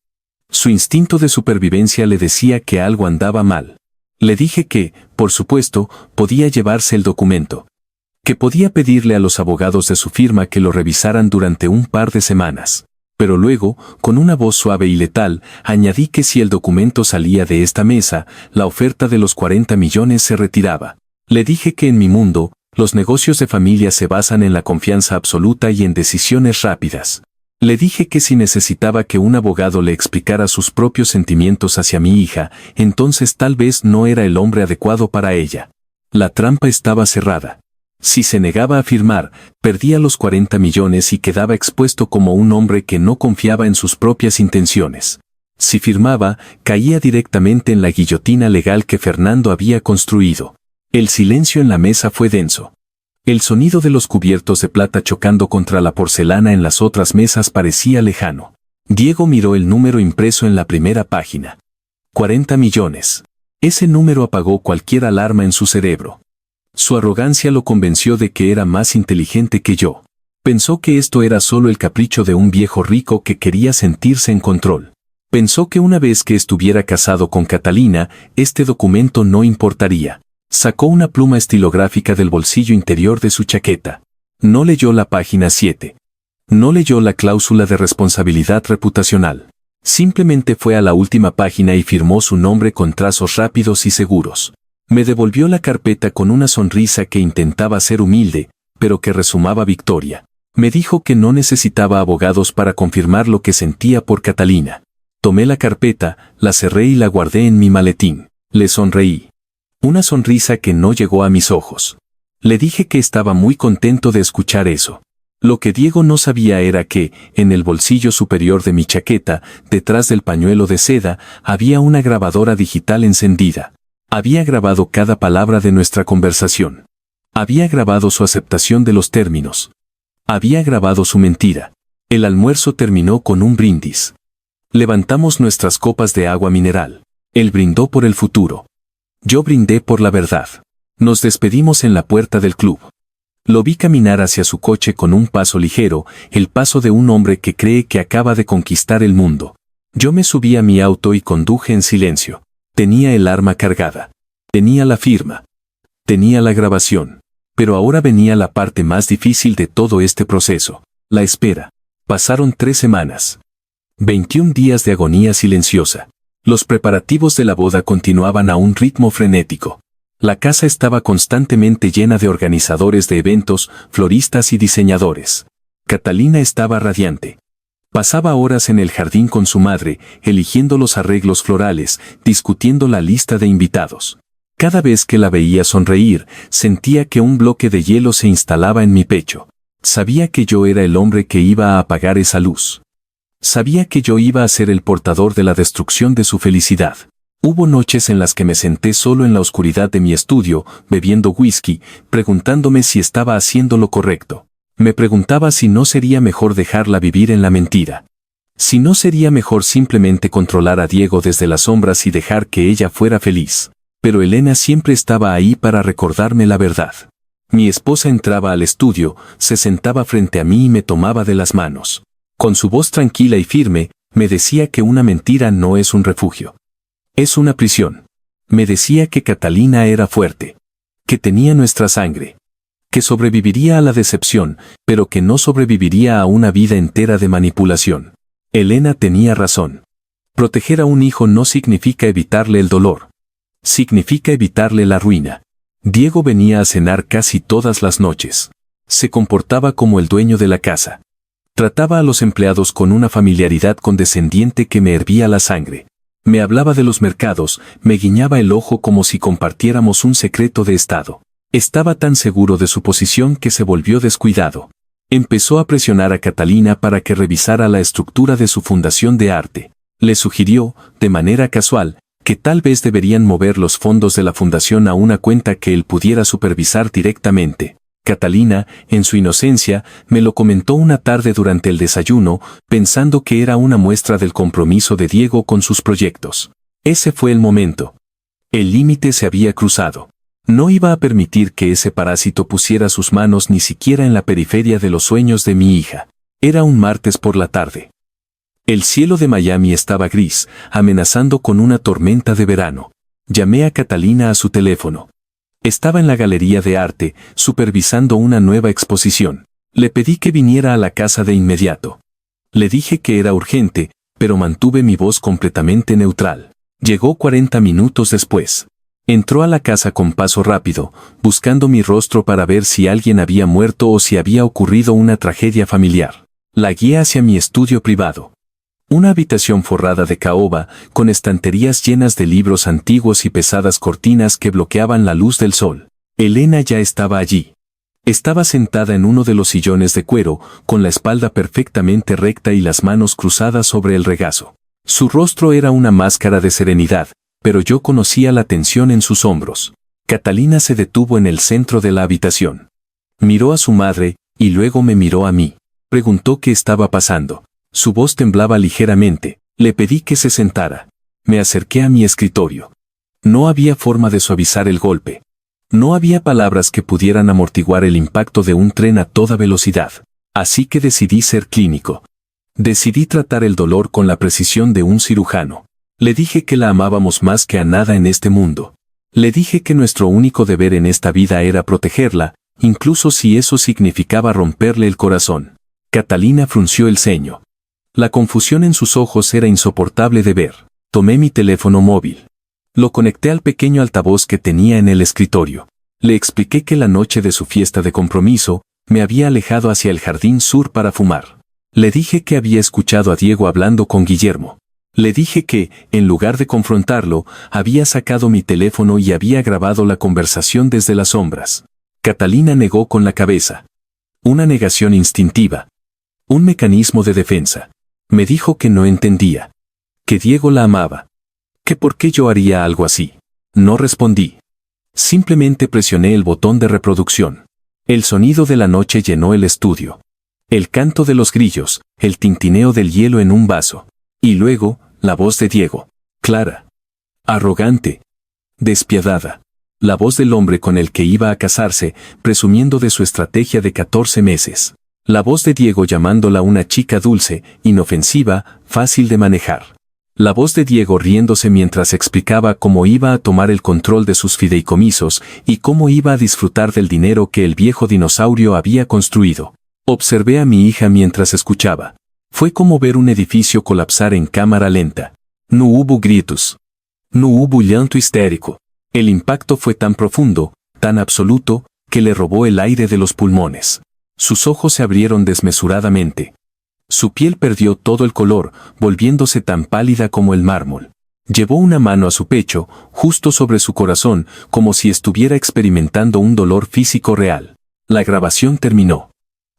Su instinto de supervivencia le decía que algo andaba mal. Le dije que, por supuesto, podía llevarse el documento. Que podía pedirle a los abogados de su firma que lo revisaran durante un par de semanas. Pero luego, con una voz suave y letal, añadí que si el documento salía de esta mesa, la oferta de los 40 millones se retiraba. Le dije que en mi mundo, los negocios de familia se basan en la confianza absoluta y en decisiones rápidas. Le dije que si necesitaba que un abogado le explicara sus propios sentimientos hacia mi hija, entonces tal vez no era el hombre adecuado para ella. La trampa estaba cerrada. Si se negaba a firmar, perdía los 40 millones y quedaba expuesto como un hombre que no confiaba en sus propias intenciones. Si firmaba, caía directamente en la guillotina legal que Fernando había construido. El silencio en la mesa fue denso. El sonido de los cubiertos de plata chocando contra la porcelana en las otras mesas parecía lejano. Diego miró el número impreso en la primera página. 40 millones. Ese número apagó cualquier alarma en su cerebro. Su arrogancia lo convenció de que era más inteligente que yo. Pensó que esto era solo el capricho de un viejo rico que quería sentirse en control. Pensó que una vez que estuviera casado con Catalina, este documento no importaría. Sacó una pluma estilográfica del bolsillo interior de su chaqueta. No leyó la página 7. No leyó la cláusula de responsabilidad reputacional. Simplemente fue a la última página y firmó su nombre con trazos rápidos y seguros. Me devolvió la carpeta con una sonrisa que intentaba ser humilde, pero que rezumaba victoria. Me dijo que no necesitaba abogados para confirmar lo que sentía por Catalina. Tomé la carpeta, la cerré y la guardé en mi maletín. Le sonreí. Una sonrisa que no llegó a mis ojos. Le dije que estaba muy contento de escuchar eso. Lo que Diego no sabía era que, en el bolsillo superior de mi chaqueta, detrás del pañuelo de seda, había una grabadora digital encendida. Había grabado cada palabra de nuestra conversación. Había grabado su aceptación de los términos. Había grabado su mentira. El almuerzo terminó con un brindis. Levantamos nuestras copas de agua mineral. Él brindó por el futuro. Yo brindé por la verdad. Nos despedimos en la puerta del club. Lo vi caminar hacia su coche con un paso ligero, el paso de un hombre que cree que acaba de conquistar el mundo. Yo me subí a mi auto y conduje en silencio. Tenía el arma cargada. Tenía la firma. Tenía la grabación. Pero ahora venía la parte más difícil de todo este proceso, la espera. Pasaron 3 semanas. 21 días de agonía silenciosa. Los preparativos de la boda continuaban a un ritmo frenético. La casa estaba constantemente llena de organizadores de eventos, floristas y diseñadores. Catalina estaba radiante. Pasaba horas en el jardín con su madre, eligiendo los arreglos florales, discutiendo la lista de invitados. Cada vez que la veía sonreír, sentía que un bloque de hielo se instalaba en mi pecho. Sabía que yo era el hombre que iba a apagar esa luz. Sabía que yo iba a ser el portador de la destrucción de su felicidad. Hubo noches en las que me senté solo en la oscuridad de mi estudio, bebiendo whisky, preguntándome si estaba haciendo lo correcto. Me preguntaba si no sería mejor dejarla vivir en la mentira. Si no sería mejor simplemente controlar a Diego desde las sombras y dejar que ella fuera feliz. Pero Elena siempre estaba ahí para recordarme la verdad. Mi esposa entraba al estudio, se sentaba frente a mí y me tomaba de las manos. Con su voz tranquila y firme, me decía que una mentira no es un refugio. Es una prisión. Me decía que Catalina era fuerte. Que tenía nuestra sangre. Que sobreviviría a la decepción, pero que no sobreviviría a una vida entera de manipulación. Elena tenía razón. Proteger a un hijo no significa evitarle el dolor. Significa evitarle la ruina. Diego venía a cenar casi todas las noches. Se comportaba como el dueño de la casa. Trataba a los empleados con una familiaridad condescendiente que me hervía la sangre. Me hablaba de los mercados, me guiñaba el ojo como si compartiéramos un secreto de Estado. Estaba tan seguro de su posición que se volvió descuidado. Empezó a presionar a Catalina para que revisara la estructura de su fundación de arte. Le sugirió, de manera casual, que tal vez deberían mover los fondos de la fundación a una cuenta que él pudiera supervisar directamente. Catalina, en su inocencia, me lo comentó una tarde durante el desayuno, pensando que era una muestra del compromiso de Diego con sus proyectos. Ese fue el momento. El límite se había cruzado. No iba a permitir que ese parásito pusiera sus manos ni siquiera en la periferia de los sueños de mi hija. Era un martes por la tarde. El cielo de Miami estaba gris, amenazando con una tormenta de verano. Llamé a Catalina a su teléfono. Estaba en la galería de arte, supervisando una nueva exposición. Le pedí que viniera a la casa de inmediato. Le dije que era urgente, pero mantuve mi voz completamente neutral. Llegó 40 minutos después. Entró a la casa con paso rápido, buscando mi rostro para ver si alguien había muerto o si había ocurrido una tragedia familiar. La guié hacia mi estudio privado. Una habitación forrada de caoba, con estanterías llenas de libros antiguos y pesadas cortinas que bloqueaban la luz del sol. Elena ya estaba allí. Estaba sentada en uno de los sillones de cuero, con la espalda perfectamente recta y las manos cruzadas sobre el regazo. Su rostro era una máscara de serenidad, pero yo conocía la tensión en sus hombros. Catalina se detuvo en el centro de la habitación. Miró a su madre, y luego me miró a mí. Preguntó qué estaba pasando. Su voz temblaba ligeramente. Le pedí que se sentara. Me acerqué a mi escritorio. No había forma de suavizar el golpe. No había palabras que pudieran amortiguar el impacto de un tren a toda velocidad. Así que decidí ser clínico. Decidí tratar el dolor con la precisión de un cirujano. Le dije que la amábamos más que a nada en este mundo. Le dije que nuestro único deber en esta vida era protegerla, incluso si eso significaba romperle el corazón. Catalina frunció el ceño. La confusión en sus ojos era insoportable de ver. Tomé mi teléfono móvil. Lo conecté al pequeño altavoz que tenía en el escritorio. Le expliqué que la noche de su fiesta de compromiso, me había alejado hacia el jardín sur para fumar. Le dije que había escuchado a Diego hablando con Guillermo. Le dije que, en lugar de confrontarlo, había sacado mi teléfono y había grabado la conversación desde las sombras. Catalina negó con la cabeza. Una negación instintiva. Un mecanismo de defensa. Me dijo que no entendía. Que Diego la amaba. Que por qué yo haría algo así. No respondí. Simplemente presioné el botón de reproducción. El sonido de la noche llenó el estudio. El canto de los grillos, el tintineo del hielo en un vaso. Y luego, la voz de Diego. Clara. Arrogante. Despiadada. La voz del hombre con el que iba a casarse, presumiendo de su estrategia de 14 meses. La voz de Diego llamándola una chica dulce, inofensiva, fácil de manejar. La voz de Diego riéndose mientras explicaba cómo iba a tomar el control de sus fideicomisos y cómo iba a disfrutar del dinero que el viejo dinosaurio había construido. Observé a mi hija mientras escuchaba. Fue como ver un edificio colapsar en cámara lenta. No hubo gritos. No hubo llanto histérico. El impacto fue tan profundo, tan absoluto, que le robó el aire de los pulmones. Sus ojos se abrieron desmesuradamente. Su piel perdió todo el color, volviéndose tan pálida como el mármol. Llevó una mano a su pecho, justo sobre su corazón, como si estuviera experimentando un dolor físico real. La grabación terminó.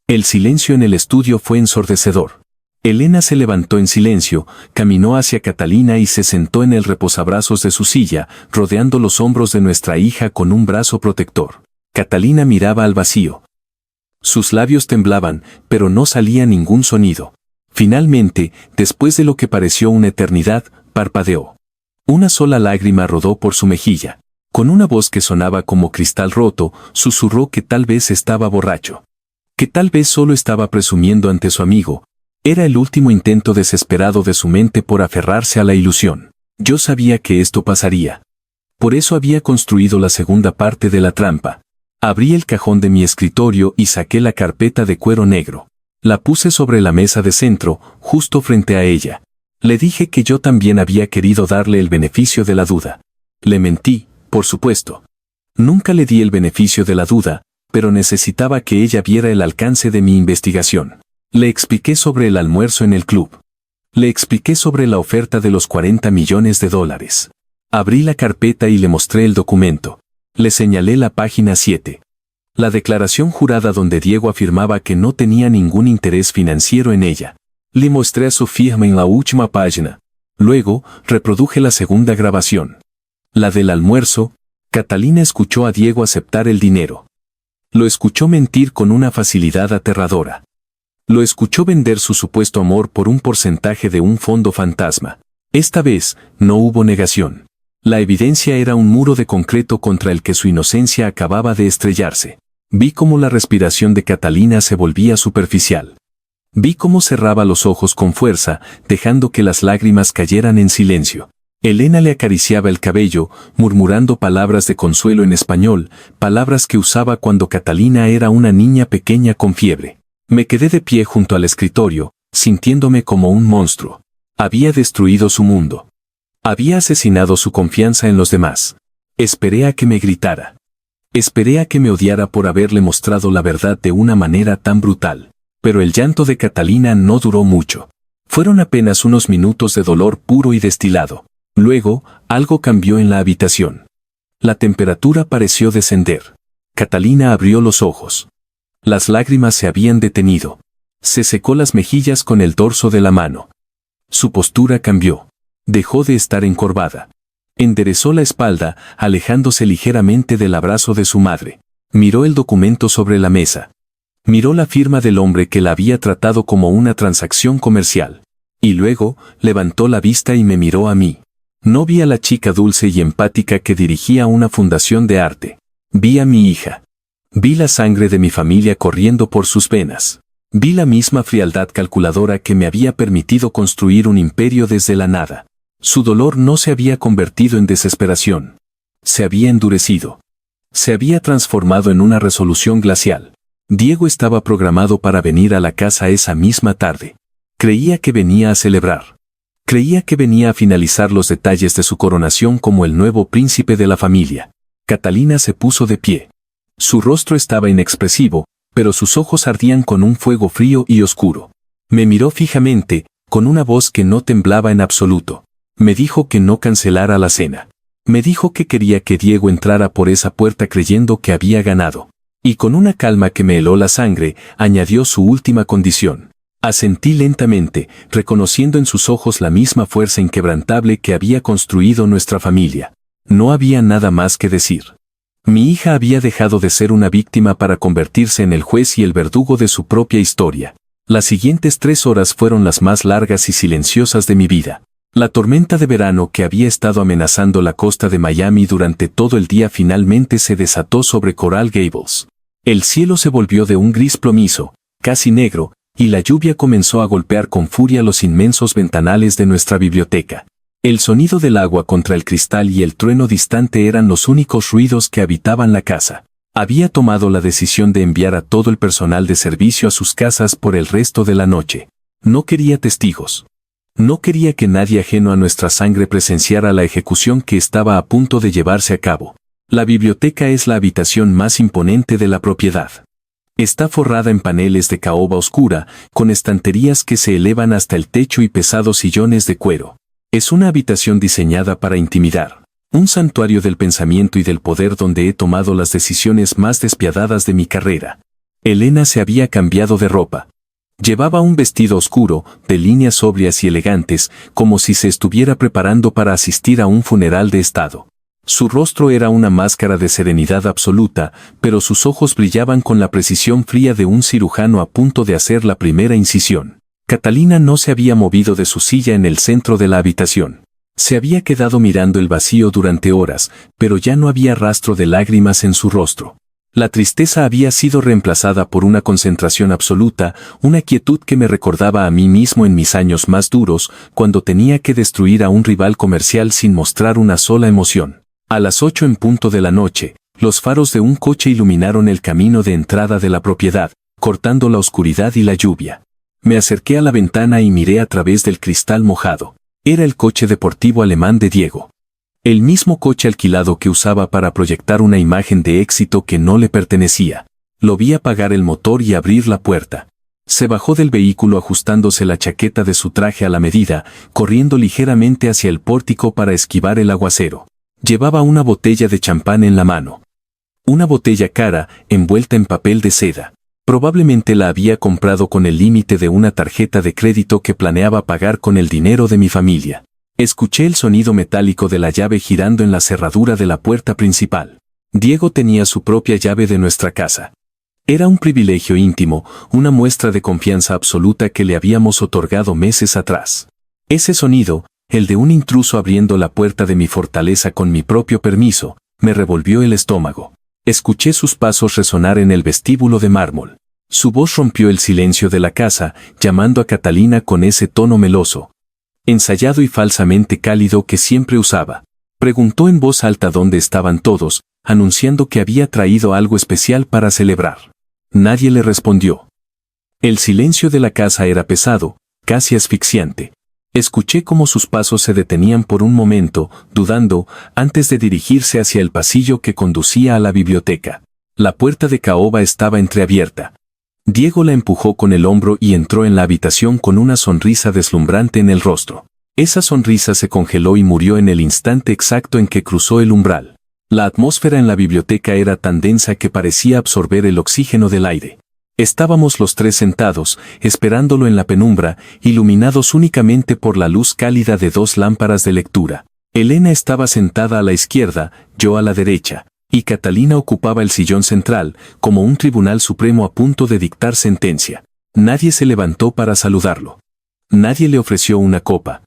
El silencio en el estudio fue ensordecedor. Elena se levantó en silencio, caminó hacia Catalina y se sentó en el reposabrazos de su silla, rodeando los hombros de nuestra hija con un brazo protector. Catalina miraba al vacío. Sus labios temblaban, pero no salía ningún sonido. Finalmente, después de lo que pareció una eternidad, parpadeó. Una sola lágrima rodó por su mejilla. Con una voz que sonaba como cristal roto, susurró que tal vez estaba borracho. Que tal vez solo estaba presumiendo ante su amigo. Era el último intento desesperado de su mente por aferrarse a la ilusión. Yo sabía que esto pasaría. Por eso había construido la segunda parte de la trampa. Abrí el cajón de mi escritorio y saqué la carpeta de cuero negro. La puse sobre la mesa de centro, justo frente a ella. Le dije que yo también había querido darle el beneficio de la duda. Le mentí, por supuesto. Nunca le di el beneficio de la duda, pero necesitaba que ella viera el alcance de mi investigación. Le expliqué sobre el almuerzo en el club. Le expliqué sobre la oferta de los $40 millones. Abrí la carpeta y le mostré el documento. Le señalé la página 7. La declaración jurada donde Diego afirmaba que no tenía ningún interés financiero en ella. Le mostré a su firma en la última página. Luego, reproduje la segunda grabación. La del almuerzo. Catalina escuchó a Diego aceptar el dinero. Lo escuchó mentir con una facilidad aterradora. Lo escuchó vender su supuesto amor por un porcentaje de un fondo fantasma. Esta vez, no hubo negación. La evidencia era un muro de concreto contra el que su inocencia acababa de estrellarse. Vi cómo la respiración de Catalina se volvía superficial. Vi cómo cerraba los ojos con fuerza, dejando que las lágrimas cayeran en silencio. Elena le acariciaba el cabello, murmurando palabras de consuelo en español, palabras que usaba cuando Catalina era una niña pequeña con fiebre. Me quedé de pie junto al escritorio, sintiéndome como un monstruo. Había destruido su mundo. Había asesinado su confianza en los demás. Esperé a que me gritara. Esperé a que me odiara por haberle mostrado la verdad de una manera tan brutal. Pero el llanto de Catalina no duró mucho. Fueron apenas unos minutos de dolor puro y destilado. Luego, algo cambió en la habitación. La temperatura pareció descender. Catalina abrió los ojos. Las lágrimas se habían detenido. Se secó las mejillas con el dorso de la mano. Su postura cambió. Dejó de estar encorvada. Enderezó la espalda, alejándose ligeramente del abrazo de su madre. Miró el documento sobre la mesa. Miró la firma del hombre que la había tratado como una transacción comercial. Y luego, levantó la vista y me miró a mí. No vi a la chica dulce y empática que dirigía una fundación de arte. Vi a mi hija. Vi la sangre de mi familia corriendo por sus venas. Vi la misma frialdad calculadora que me había permitido construir un imperio desde la nada. Su dolor no se había convertido en desesperación. Se había endurecido. Se había transformado en una resolución glacial. Diego estaba programado para venir a la casa esa misma tarde. Creía que venía a celebrar. Creía que venía a finalizar los detalles de su coronación como el nuevo príncipe de la familia. Catalina se puso de pie. Su rostro estaba inexpresivo, pero sus ojos ardían con un fuego frío y oscuro. Me miró fijamente, con una voz que no temblaba en absoluto. Me dijo que no cancelara la cena. Me dijo que quería que Diego entrara por esa puerta creyendo que había ganado. Y con una calma que me heló la sangre, añadió su última condición. Asentí lentamente, reconociendo en sus ojos la misma fuerza inquebrantable que había construido nuestra familia. No había nada más que decir. Mi hija había dejado de ser una víctima para convertirse en el juez y el verdugo de su propia historia. Las siguientes 3 horas fueron las más largas y silenciosas de mi vida. La tormenta de verano que había estado amenazando la costa de Miami durante todo el día finalmente se desató sobre Coral Gables. El cielo se volvió de un gris plomizo, casi negro, y la lluvia comenzó a golpear con furia los inmensos ventanales de nuestra biblioteca. El sonido del agua contra el cristal y el trueno distante eran los únicos ruidos que habitaban la casa. Había tomado la decisión de enviar a todo el personal de servicio a sus casas por el resto de la noche. No quería testigos. No quería que nadie ajeno a nuestra sangre presenciara la ejecución que estaba a punto de llevarse a cabo. La biblioteca es la habitación más imponente de la propiedad. Está forrada en paneles de caoba oscura, con estanterías que se elevan hasta el techo y pesados sillones de cuero. Es una habitación diseñada para intimidar. Un santuario del pensamiento y del poder donde he tomado las decisiones más despiadadas de mi carrera. Elena se había cambiado de ropa. Llevaba un vestido oscuro, de líneas sobrias y elegantes, como si se estuviera preparando para asistir a un funeral de estado. Su rostro era una máscara de serenidad absoluta, pero sus ojos brillaban con la precisión fría de un cirujano a punto de hacer la primera incisión. Catalina no se había movido de su silla en el centro de la habitación. Se había quedado mirando el vacío durante horas, pero ya no había rastro de lágrimas en su rostro. La tristeza había sido reemplazada por una concentración absoluta, una quietud que me recordaba a mí mismo en mis años más duros, cuando tenía que destruir a un rival comercial sin mostrar una sola emoción. A las 8 en punto de la noche, los faros de un coche iluminaron el camino de entrada de la propiedad, cortando la oscuridad y la lluvia. Me acerqué a la ventana y miré a través del cristal mojado. Era el coche deportivo alemán de Diego. El mismo coche alquilado que usaba para proyectar una imagen de éxito que no le pertenecía. Lo vi apagar el motor y abrir la puerta. Se bajó del vehículo ajustándose la chaqueta de su traje a la medida, corriendo ligeramente hacia el pórtico para esquivar el aguacero. Llevaba una botella de champán en la mano. Una botella cara, envuelta en papel de seda. Probablemente la había comprado con el límite de una tarjeta de crédito que planeaba pagar con el dinero de mi familia. Escuché el sonido metálico de la llave girando en la cerradura de la puerta principal. Diego tenía su propia llave de nuestra casa. Era un privilegio íntimo, una muestra de confianza absoluta que le habíamos otorgado meses atrás. Ese sonido, el de un intruso abriendo la puerta de mi fortaleza con mi propio permiso, me revolvió el estómago. Escuché sus pasos resonar en el vestíbulo de mármol. Su voz rompió el silencio de la casa, llamando a Catalina con ese tono meloso, ensayado y falsamente cálido que siempre usaba. Preguntó en voz alta dónde estaban todos, anunciando que había traído algo especial para celebrar. Nadie le respondió. El silencio de la casa era pesado, casi asfixiante. Escuché cómo sus pasos se detenían por un momento, dudando, antes de dirigirse hacia el pasillo que conducía a la biblioteca. La puerta de caoba estaba entreabierta. Diego la empujó con el hombro y entró en la habitación con una sonrisa deslumbrante en el rostro. Esa sonrisa se congeló y murió en el instante exacto en que cruzó el umbral. La atmósfera en la biblioteca era tan densa que parecía absorber el oxígeno del aire. Estábamos los 3 sentados, esperándolo en la penumbra, iluminados únicamente por la luz cálida de 2 lámparas de lectura. Elena estaba sentada a la izquierda, yo a la derecha, y Catalina ocupaba el sillón central, como un tribunal supremo a punto de dictar sentencia. Nadie se levantó para saludarlo. Nadie le ofreció una copa.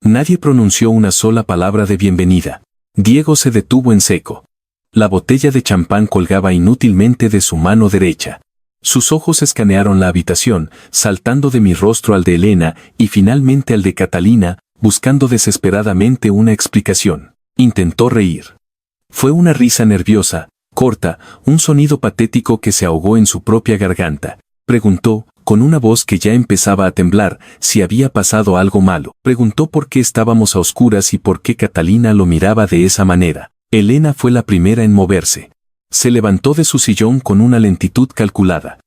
Nadie pronunció una sola palabra de bienvenida. Diego se detuvo en seco. La botella de champán colgaba inútilmente de su mano derecha. Sus ojos escanearon la habitación, saltando de mi rostro al de Elena y finalmente al de Catalina, buscando desesperadamente una explicación. Intentó reír. Fue una risa nerviosa, corta, un sonido patético que se ahogó en su propia garganta. Preguntó, con una voz que ya empezaba a temblar, si había pasado algo malo. Preguntó por qué estábamos a oscuras y por qué Catalina lo miraba de esa manera. Elena fue la primera en moverse. Se levantó de su sillón con una lentitud calculada.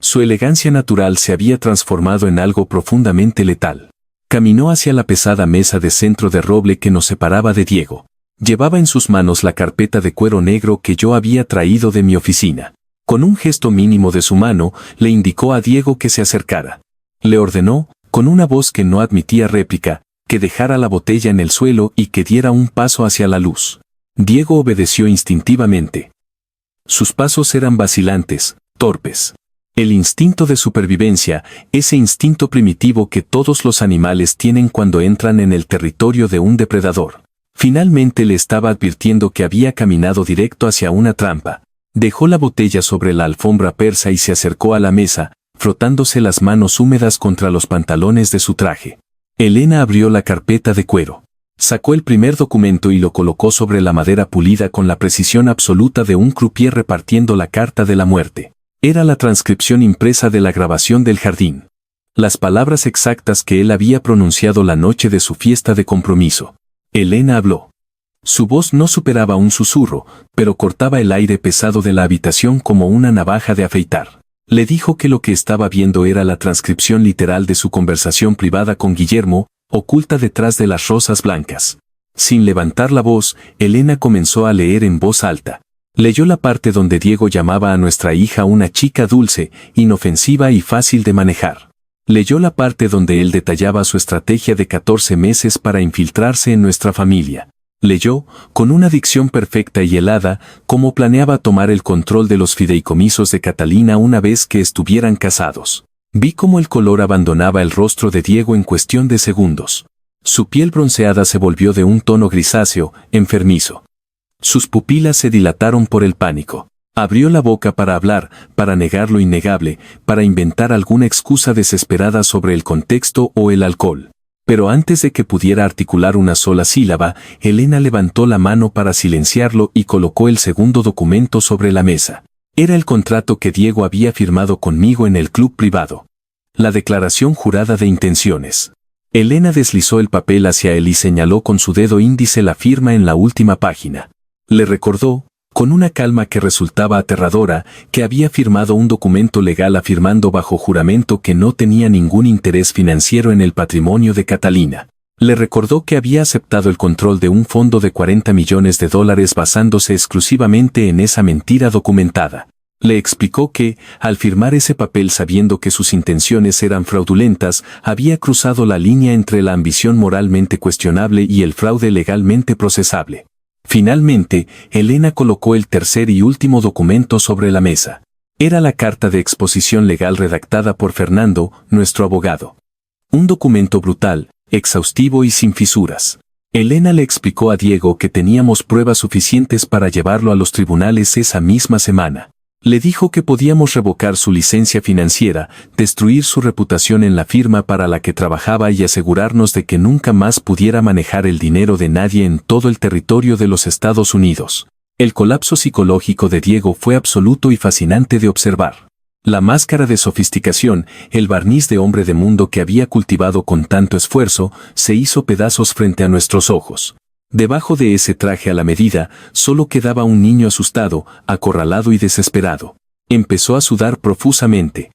Su elegancia natural se había transformado en algo profundamente letal. Caminó hacia la pesada mesa de centro de roble que nos separaba de Diego. Llevaba en sus manos la carpeta de cuero negro que yo había traído de mi oficina. Con un gesto mínimo de su mano, le indicó a Diego que se acercara. Le ordenó, con una voz que no admitía réplica, que dejara la botella en el suelo y que diera un paso hacia la luz. Diego obedeció instintivamente. Sus pasos eran vacilantes, torpes. El instinto de supervivencia, ese instinto primitivo que todos los animales tienen cuando entran en el territorio de un depredador. Finalmente le estaba advirtiendo que había caminado directo hacia una trampa. Dejó la botella sobre la alfombra persa y se acercó a la mesa, frotándose las manos húmedas contra los pantalones de su traje. Elena abrió la carpeta de cuero. Sacó el primer documento y lo colocó sobre la madera pulida con la precisión absoluta de un croupier repartiendo la carta de la muerte. Era la transcripción impresa de la grabación del jardín. Las palabras exactas que él había pronunciado la noche de su fiesta de compromiso. Elena habló. Su voz no superaba un susurro, pero cortaba el aire pesado de la habitación como una navaja de afeitar. Le dijo que lo que estaba viendo era la transcripción literal de su conversación privada con Guillermo, oculta detrás de las rosas blancas. Sin levantar la voz, Elena comenzó a leer en voz alta. Leyó la parte donde Diego llamaba a nuestra hija una chica dulce, inofensiva y fácil de manejar. Leyó la parte donde él detallaba su estrategia de 14 meses para infiltrarse en nuestra familia. Leyó, con una dicción perfecta y helada, cómo planeaba tomar el control de los fideicomisos de Catalina una vez que estuvieran casados. Vi cómo el color abandonaba el rostro de Diego en cuestión de segundos. Su piel bronceada se volvió de un tono grisáceo, enfermizo. Sus pupilas se dilataron por el pánico. Abrió la boca para hablar, para negar lo innegable, para inventar alguna excusa desesperada sobre el contexto o el alcohol. Pero antes de que pudiera articular una sola sílaba, Elena levantó la mano para silenciarlo y colocó el segundo documento sobre la mesa. Era el contrato que Diego había firmado conmigo en el club privado. La declaración jurada de intenciones. Elena deslizó el papel hacia él y señaló con su dedo índice la firma en la última página. Le recordó, con una calma que resultaba aterradora, que había firmado un documento legal afirmando bajo juramento que no tenía ningún interés financiero en el patrimonio de Catalina. Le recordó que había aceptado el control de un fondo de $40 millones basándose exclusivamente en esa mentira documentada. Le explicó que, al firmar ese papel sabiendo que sus intenciones eran fraudulentas, había cruzado la línea entre la ambición moralmente cuestionable y el fraude legalmente procesable. Finalmente, Elena colocó el tercer y último documento sobre la mesa. Era la carta de exposición legal redactada por Fernando, nuestro abogado. Un documento brutal, exhaustivo y sin fisuras. Elena le explicó a Diego que teníamos pruebas suficientes para llevarlo a los tribunales esa misma semana. Le dijo que podíamos revocar su licencia financiera, destruir su reputación en la firma para la que trabajaba y asegurarnos de que nunca más pudiera manejar el dinero de nadie en todo el territorio de los Estados Unidos. El colapso psicológico de Diego fue absoluto y fascinante de observar. La máscara de sofisticación, el barniz de hombre de mundo que había cultivado con tanto esfuerzo, se hizo pedazos frente a nuestros ojos. Debajo de ese traje a la medida, solo quedaba un niño asustado, acorralado y desesperado. Empezó a sudar profusamente.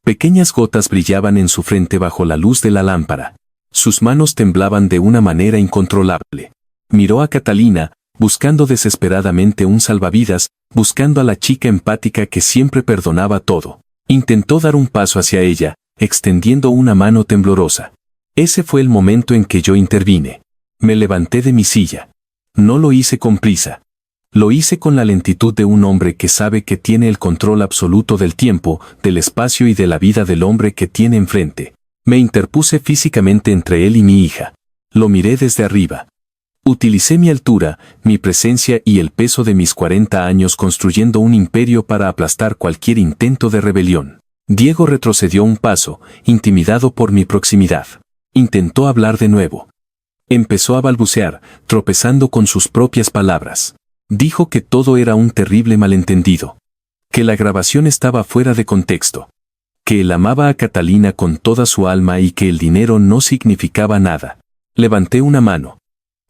Pequeñas gotas brillaban en su frente bajo la luz de la lámpara. Sus manos temblaban de una manera incontrolable. Miró a Catalina, buscando desesperadamente un salvavidas, buscando a la chica empática que siempre perdonaba todo. Intentó dar un paso hacia ella, extendiendo una mano temblorosa. Ese fue el momento en que yo intervine. Me levanté de mi silla. No lo hice con prisa. Lo hice con la lentitud de un hombre que sabe que tiene el control absoluto del tiempo, del espacio y de la vida del hombre que tiene enfrente. Me interpuse físicamente entre él y mi hija. Lo miré desde arriba. Utilicé mi altura, mi presencia y el peso de mis 40 años construyendo un imperio para aplastar cualquier intento de rebelión. Diego retrocedió un paso, intimidado por mi proximidad. Intentó hablar de nuevo. Empezó a balbucear, tropezando con sus propias palabras. Dijo que todo era un terrible malentendido. Que la grabación estaba fuera de contexto. Que él amaba a Catalina con toda su alma y que el dinero no significaba nada. Levanté una mano.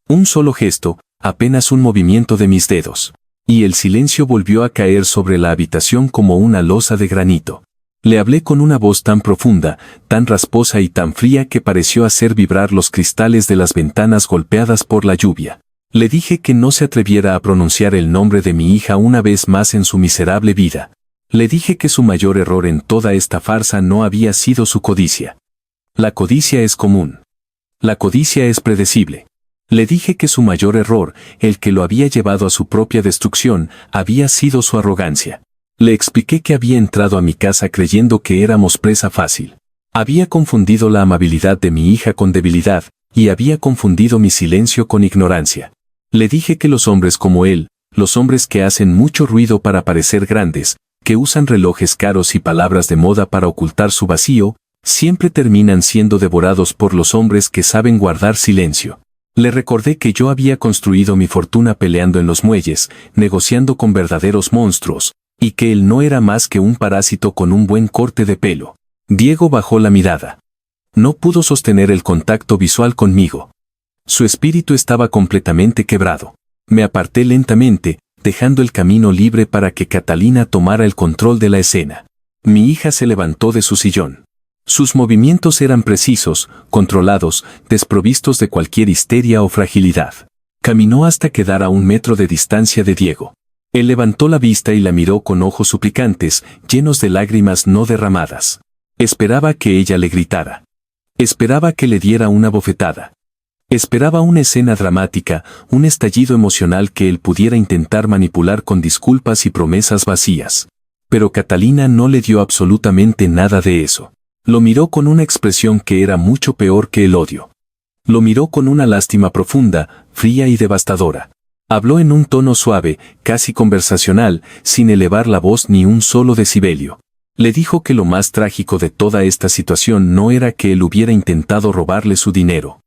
Un solo gesto, apenas un movimiento de mis dedos. Y el silencio volvió a caer sobre la habitación como una losa de granito. Le hablé con una voz tan profunda, tan rasposa y tan fría que pareció hacer vibrar los cristales de las ventanas golpeadas por la lluvia. Le dije que no se atreviera a pronunciar el nombre de mi hija una vez más en su miserable vida. Le dije que su mayor error en toda esta farsa no había sido su codicia. La codicia es común. La codicia es predecible. Le dije que su mayor error, el que lo había llevado a su propia destrucción, había sido su arrogancia. Le expliqué que había entrado a mi casa creyendo que éramos presa fácil. Había confundido la amabilidad de mi hija con debilidad, y había confundido mi silencio con ignorancia. Le dije que los hombres como él, los hombres que hacen mucho ruido para parecer grandes, que usan relojes caros y palabras de moda para ocultar su vacío, siempre terminan siendo devorados por los hombres que saben guardar silencio. Le recordé que yo había construido mi fortuna peleando en los muelles, negociando con verdaderos monstruos, y que él no era más que un parásito con un buen corte de pelo. Diego bajó la mirada. No pudo sostener el contacto visual conmigo. Su espíritu estaba completamente quebrado. Me aparté lentamente, dejando el camino libre para que Catalina tomara el control de la escena. Mi hija se levantó de su sillón. Sus movimientos eran precisos, controlados, desprovistos de cualquier histeria o fragilidad. Caminó hasta quedar a 1 metro de distancia de Diego. Él levantó la vista y la miró con ojos suplicantes, llenos de lágrimas no derramadas. Esperaba que ella le gritara. Esperaba que le diera una bofetada. Esperaba una escena dramática, un estallido emocional que él pudiera intentar manipular con disculpas y promesas vacías. Pero Catalina no le dio absolutamente nada de eso. Lo miró con una expresión que era mucho peor que el odio. Lo miró con una lástima profunda, fría y devastadora. Habló en un tono suave, casi conversacional, sin elevar la voz ni un solo decibelio. Le dijo que lo más trágico de toda esta situación no era que él hubiera intentado robarle su dinero.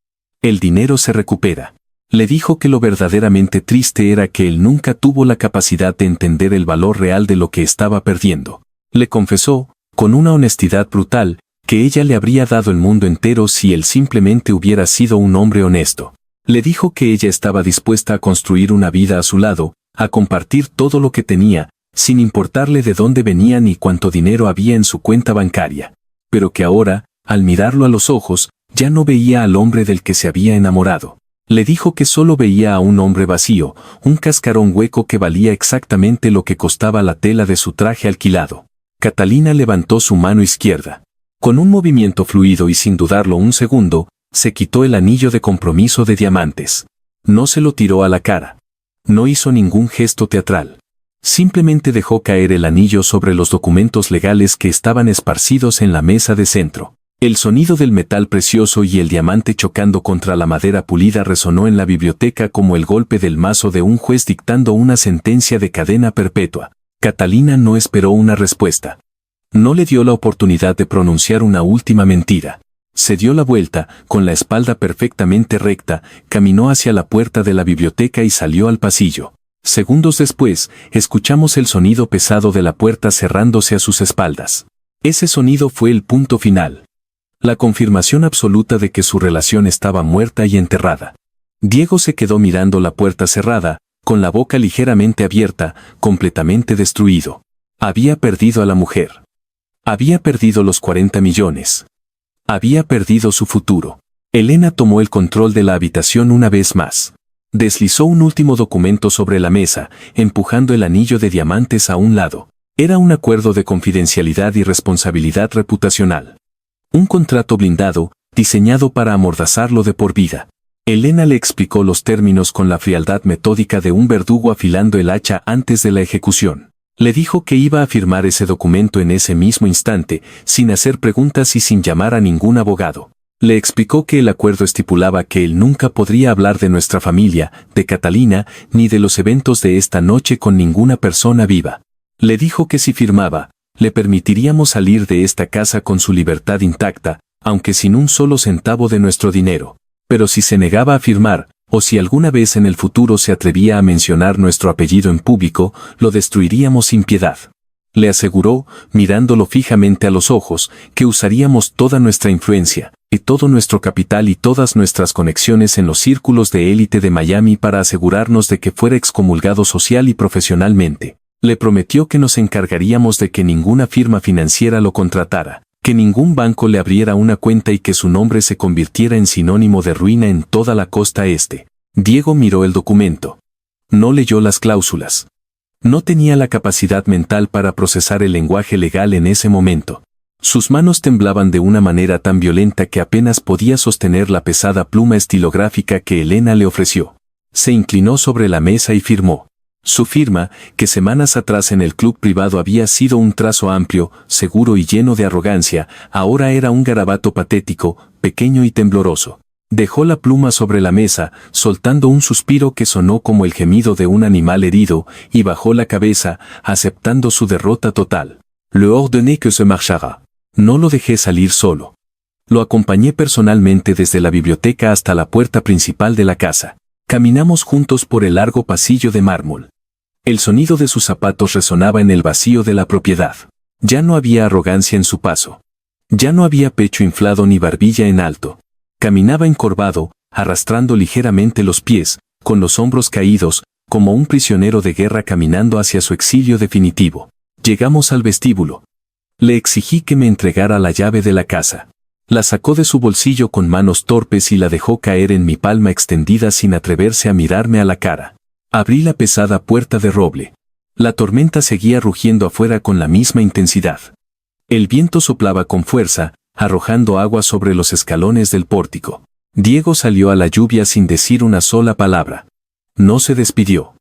El dinero se recupera. Le dijo que lo verdaderamente triste era que él nunca tuvo la capacidad de entender el valor real de lo que estaba perdiendo. Le confesó, con una honestidad brutal, que ella le habría dado el mundo entero si él simplemente hubiera sido un hombre honesto. Le dijo que ella estaba dispuesta a construir una vida a su lado, a compartir todo lo que tenía, sin importarle de dónde venía ni cuánto dinero había en su cuenta bancaria. Pero que ahora, al mirarlo a los ojos, ya no veía al hombre del que se había enamorado. Le dijo que solo veía a un hombre vacío, un cascarón hueco que valía exactamente lo que costaba la tela de su traje alquilado. Catalina levantó su mano izquierda. Con un movimiento fluido y sin dudarlo un segundo, se quitó el anillo de compromiso de diamantes. No se lo tiró a la cara. No hizo ningún gesto teatral. Simplemente dejó caer el anillo sobre los documentos legales que estaban esparcidos en la mesa de centro. El sonido del metal precioso y el diamante chocando contra la madera pulida resonó en la biblioteca como el golpe del mazo de un juez dictando una sentencia de cadena perpetua. Catalina no esperó una respuesta. No le dio la oportunidad de pronunciar una última mentira. Se dio la vuelta, con la espalda perfectamente recta, caminó hacia la puerta de la biblioteca y salió al pasillo. Segundos después, escuchamos el sonido pesado de la puerta cerrándose a sus espaldas. Ese sonido fue el punto final. La confirmación absoluta de que su relación estaba muerta y enterrada. Diego se quedó mirando la puerta cerrada, con la boca ligeramente abierta, completamente destruido. Había perdido a la mujer. Había perdido los 40 millones. Había perdido su futuro. Elena tomó el control de la habitación una vez más. Deslizó un último documento sobre la mesa, empujando el anillo de diamantes a un lado. Era un acuerdo de confidencialidad y responsabilidad reputacional. Un contrato blindado, diseñado para amordazarlo de por vida. Elena le explicó los términos con la frialdad metódica de un verdugo afilando el hacha antes de la ejecución. Le dijo que iba a firmar ese documento en ese mismo instante, sin hacer preguntas y sin llamar a ningún abogado. Le explicó que el acuerdo estipulaba que él nunca podría hablar de nuestra familia, de Catalina, ni de los eventos de esta noche con ninguna persona viva. Le dijo que si firmaba, le permitiríamos salir de esta casa con su libertad intacta, aunque sin un solo centavo de nuestro dinero. Pero si se negaba a firmar, o si alguna vez en el futuro se atrevía a mencionar nuestro apellido en público, lo destruiríamos sin piedad. Le aseguró, mirándolo fijamente a los ojos, que usaríamos toda nuestra influencia, y todo nuestro capital y todas nuestras conexiones en los círculos de élite de Miami para asegurarnos de que fuera excomulgado social y profesionalmente. Le prometió que nos encargaríamos de que ninguna firma financiera lo contratara, que ningún banco le abriera una cuenta y que su nombre se convirtiera en sinónimo de ruina en toda la costa este. Diego miró el documento. No leyó las cláusulas. No tenía la capacidad mental para procesar el lenguaje legal en ese momento. Sus manos temblaban de una manera tan violenta que apenas podía sostener la pesada pluma estilográfica que Elena le ofreció. Se inclinó sobre la mesa y firmó. Su firma, que semanas atrás en el club privado había sido un trazo amplio, seguro y lleno de arrogancia, ahora era un garabato patético, pequeño y tembloroso. Dejó la pluma sobre la mesa, soltando un suspiro que sonó como el gemido de un animal herido, y bajó la cabeza, aceptando su derrota total. Le ordené que se marchara. No lo dejé salir solo. Lo acompañé personalmente desde la biblioteca hasta la puerta principal de la casa. Caminamos juntos por el largo pasillo de mármol. El sonido de sus zapatos resonaba en el vacío de la propiedad. Ya no había arrogancia en su paso. Ya no había pecho inflado ni barbilla en alto. Caminaba encorvado, arrastrando ligeramente los pies, con los hombros caídos, como un prisionero de guerra caminando hacia su exilio definitivo. Llegamos al vestíbulo. Le exigí que me entregara la llave de la casa. La sacó de su bolsillo con manos torpes y la dejó caer en mi palma extendida sin atreverse a mirarme a la cara. Abrí la pesada puerta de roble. La tormenta seguía rugiendo afuera con la misma intensidad. El viento soplaba con fuerza, arrojando agua sobre los escalones del pórtico. Diego salió a la lluvia sin decir una sola palabra. No se despidió.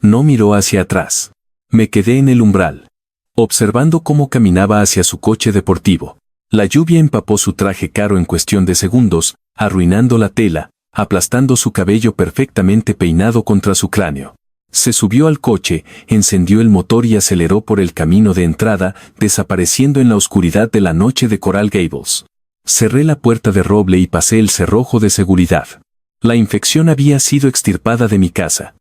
No miró hacia atrás. Me quedé en el umbral, observando cómo caminaba hacia su coche deportivo. La lluvia empapó su traje caro en cuestión de segundos, arruinando la tela, aplastando su cabello perfectamente peinado contra su cráneo. Se subió al coche, encendió el motor y aceleró por el camino de entrada, desapareciendo en la oscuridad de la noche de Coral Gables. Cerré la puerta de roble y pasé el cerrojo de seguridad. La infección había sido extirpada de mi casa.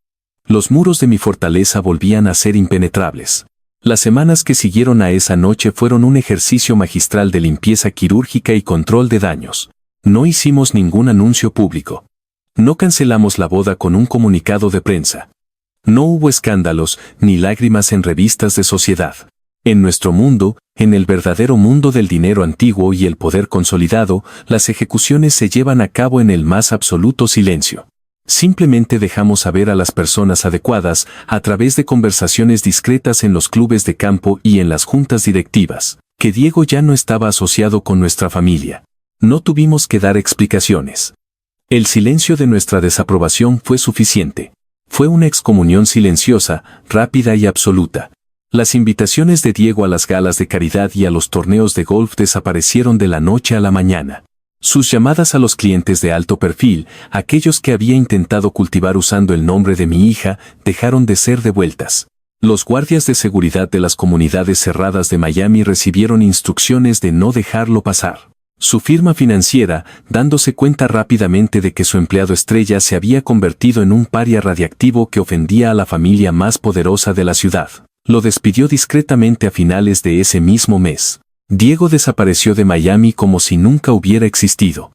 Los muros de mi fortaleza volvían a ser impenetrables. Las semanas que siguieron a esa noche fueron un ejercicio magistral de limpieza quirúrgica y control de daños. No hicimos ningún anuncio público. No cancelamos la boda con un comunicado de prensa. No hubo escándalos ni lágrimas en revistas de sociedad. En nuestro mundo, en el verdadero mundo del dinero antiguo y el poder consolidado, las ejecuciones se llevan a cabo en el más absoluto silencio. Simplemente dejamos saber a las personas adecuadas, a través de conversaciones discretas en los clubes de campo y en las juntas directivas, que Diego ya no estaba asociado con nuestra familia. No tuvimos que dar explicaciones. El silencio de nuestra desaprobación fue suficiente. Fue una excomunión silenciosa, rápida y absoluta. Las invitaciones de Diego a las galas de caridad y a los torneos de golf desaparecieron de la noche a la mañana. Sus llamadas a los clientes de alto perfil, aquellos que había intentado cultivar usando el nombre de mi hija, dejaron de ser devueltas. Los guardias de seguridad de las comunidades cerradas de Miami recibieron instrucciones de no dejarlo pasar. Su firma financiera, dándose cuenta rápidamente de que su empleado estrella se había convertido en un paria radiactivo que ofendía a la familia más poderosa de la ciudad, lo despidió discretamente a finales de ese mismo mes. Diego desapareció de Miami como si nunca hubiera existido.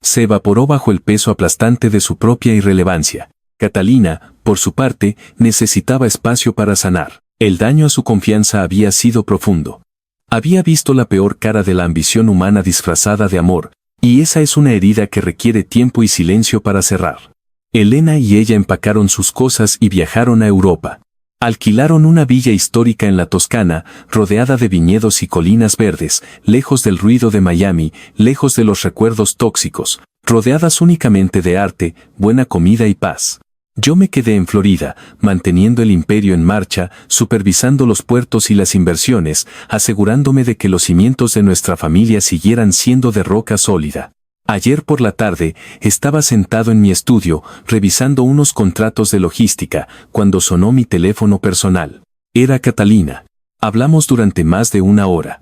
Se evaporó bajo el peso aplastante de su propia irrelevancia. Catalina, por su parte, necesitaba espacio para sanar. El daño a su confianza había sido profundo. Había visto la peor cara de la ambición humana disfrazada de amor, y esa es una herida que requiere tiempo y silencio para cerrar. Elena y ella empacaron sus cosas y viajaron a Europa. Alquilaron una villa histórica en la Toscana, rodeada de viñedos y colinas verdes, lejos del ruido de Miami, lejos de los recuerdos tóxicos, rodeadas únicamente de arte, buena comida y paz. Yo me quedé en Florida, manteniendo el imperio en marcha, supervisando los puertos y las inversiones, asegurándome de que los cimientos de nuestra familia siguieran siendo de roca sólida. Ayer por la tarde, estaba sentado en mi estudio, revisando unos contratos de logística, cuando sonó mi teléfono personal. Era Catalina. Hablamos durante más de una hora.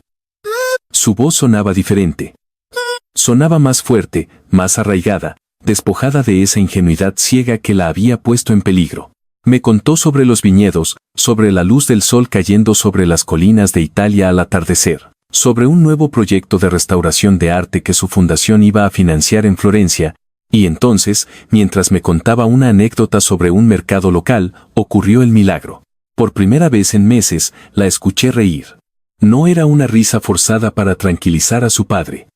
Su voz sonaba diferente. Sonaba más fuerte, más arraigada, despojada de esa ingenuidad ciega que la había puesto en peligro. Me contó sobre los viñedos, sobre la luz del sol cayendo sobre las colinas de Italia al atardecer, sobre un nuevo proyecto de restauración de arte que su fundación iba a financiar en Florencia, y entonces, mientras me contaba una anécdota sobre un mercado local, ocurrió el milagro. Por primera vez en meses, la escuché reír. No era una risa forzada para tranquilizar a su padre.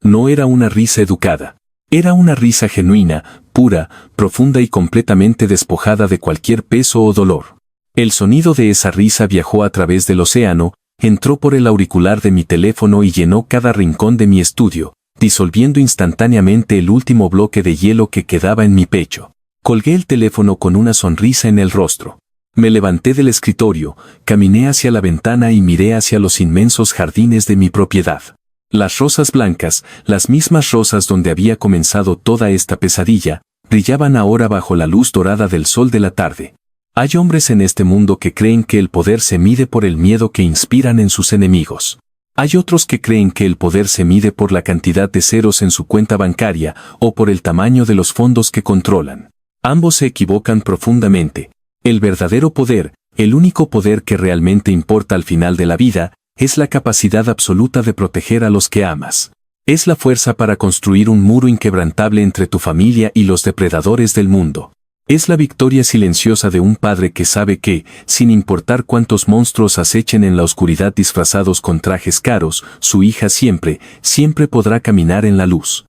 No era una risa educada. Era una risa genuina, pura, profunda y completamente despojada de cualquier peso o dolor. El sonido de esa risa viajó a través del océano, entró por el auricular de mi teléfono y llenó cada rincón de mi estudio, disolviendo instantáneamente el último bloque de hielo que quedaba en mi pecho. Colgué el teléfono con una sonrisa en el rostro. Me levanté del escritorio, caminé hacia la ventana y miré hacia los inmensos jardines de mi propiedad. Las rosas blancas, las mismas rosas donde había comenzado toda esta pesadilla, brillaban ahora bajo la luz dorada del sol de la tarde. Hay hombres en este mundo que creen que el poder se mide por el miedo que inspiran en sus enemigos. Hay otros que creen que el poder se mide por la cantidad de ceros en su cuenta bancaria o por el tamaño de los fondos que controlan. Ambos se equivocan profundamente. El verdadero poder, el único poder que realmente importa al final de la vida, es la capacidad absoluta de proteger a los que amas. Es la fuerza para construir un muro inquebrantable entre tu familia y los depredadores del mundo. Es la victoria silenciosa de un padre que sabe que, sin importar cuántos monstruos acechen en la oscuridad disfrazados con trajes caros, su hija siempre, siempre podrá caminar en la luz.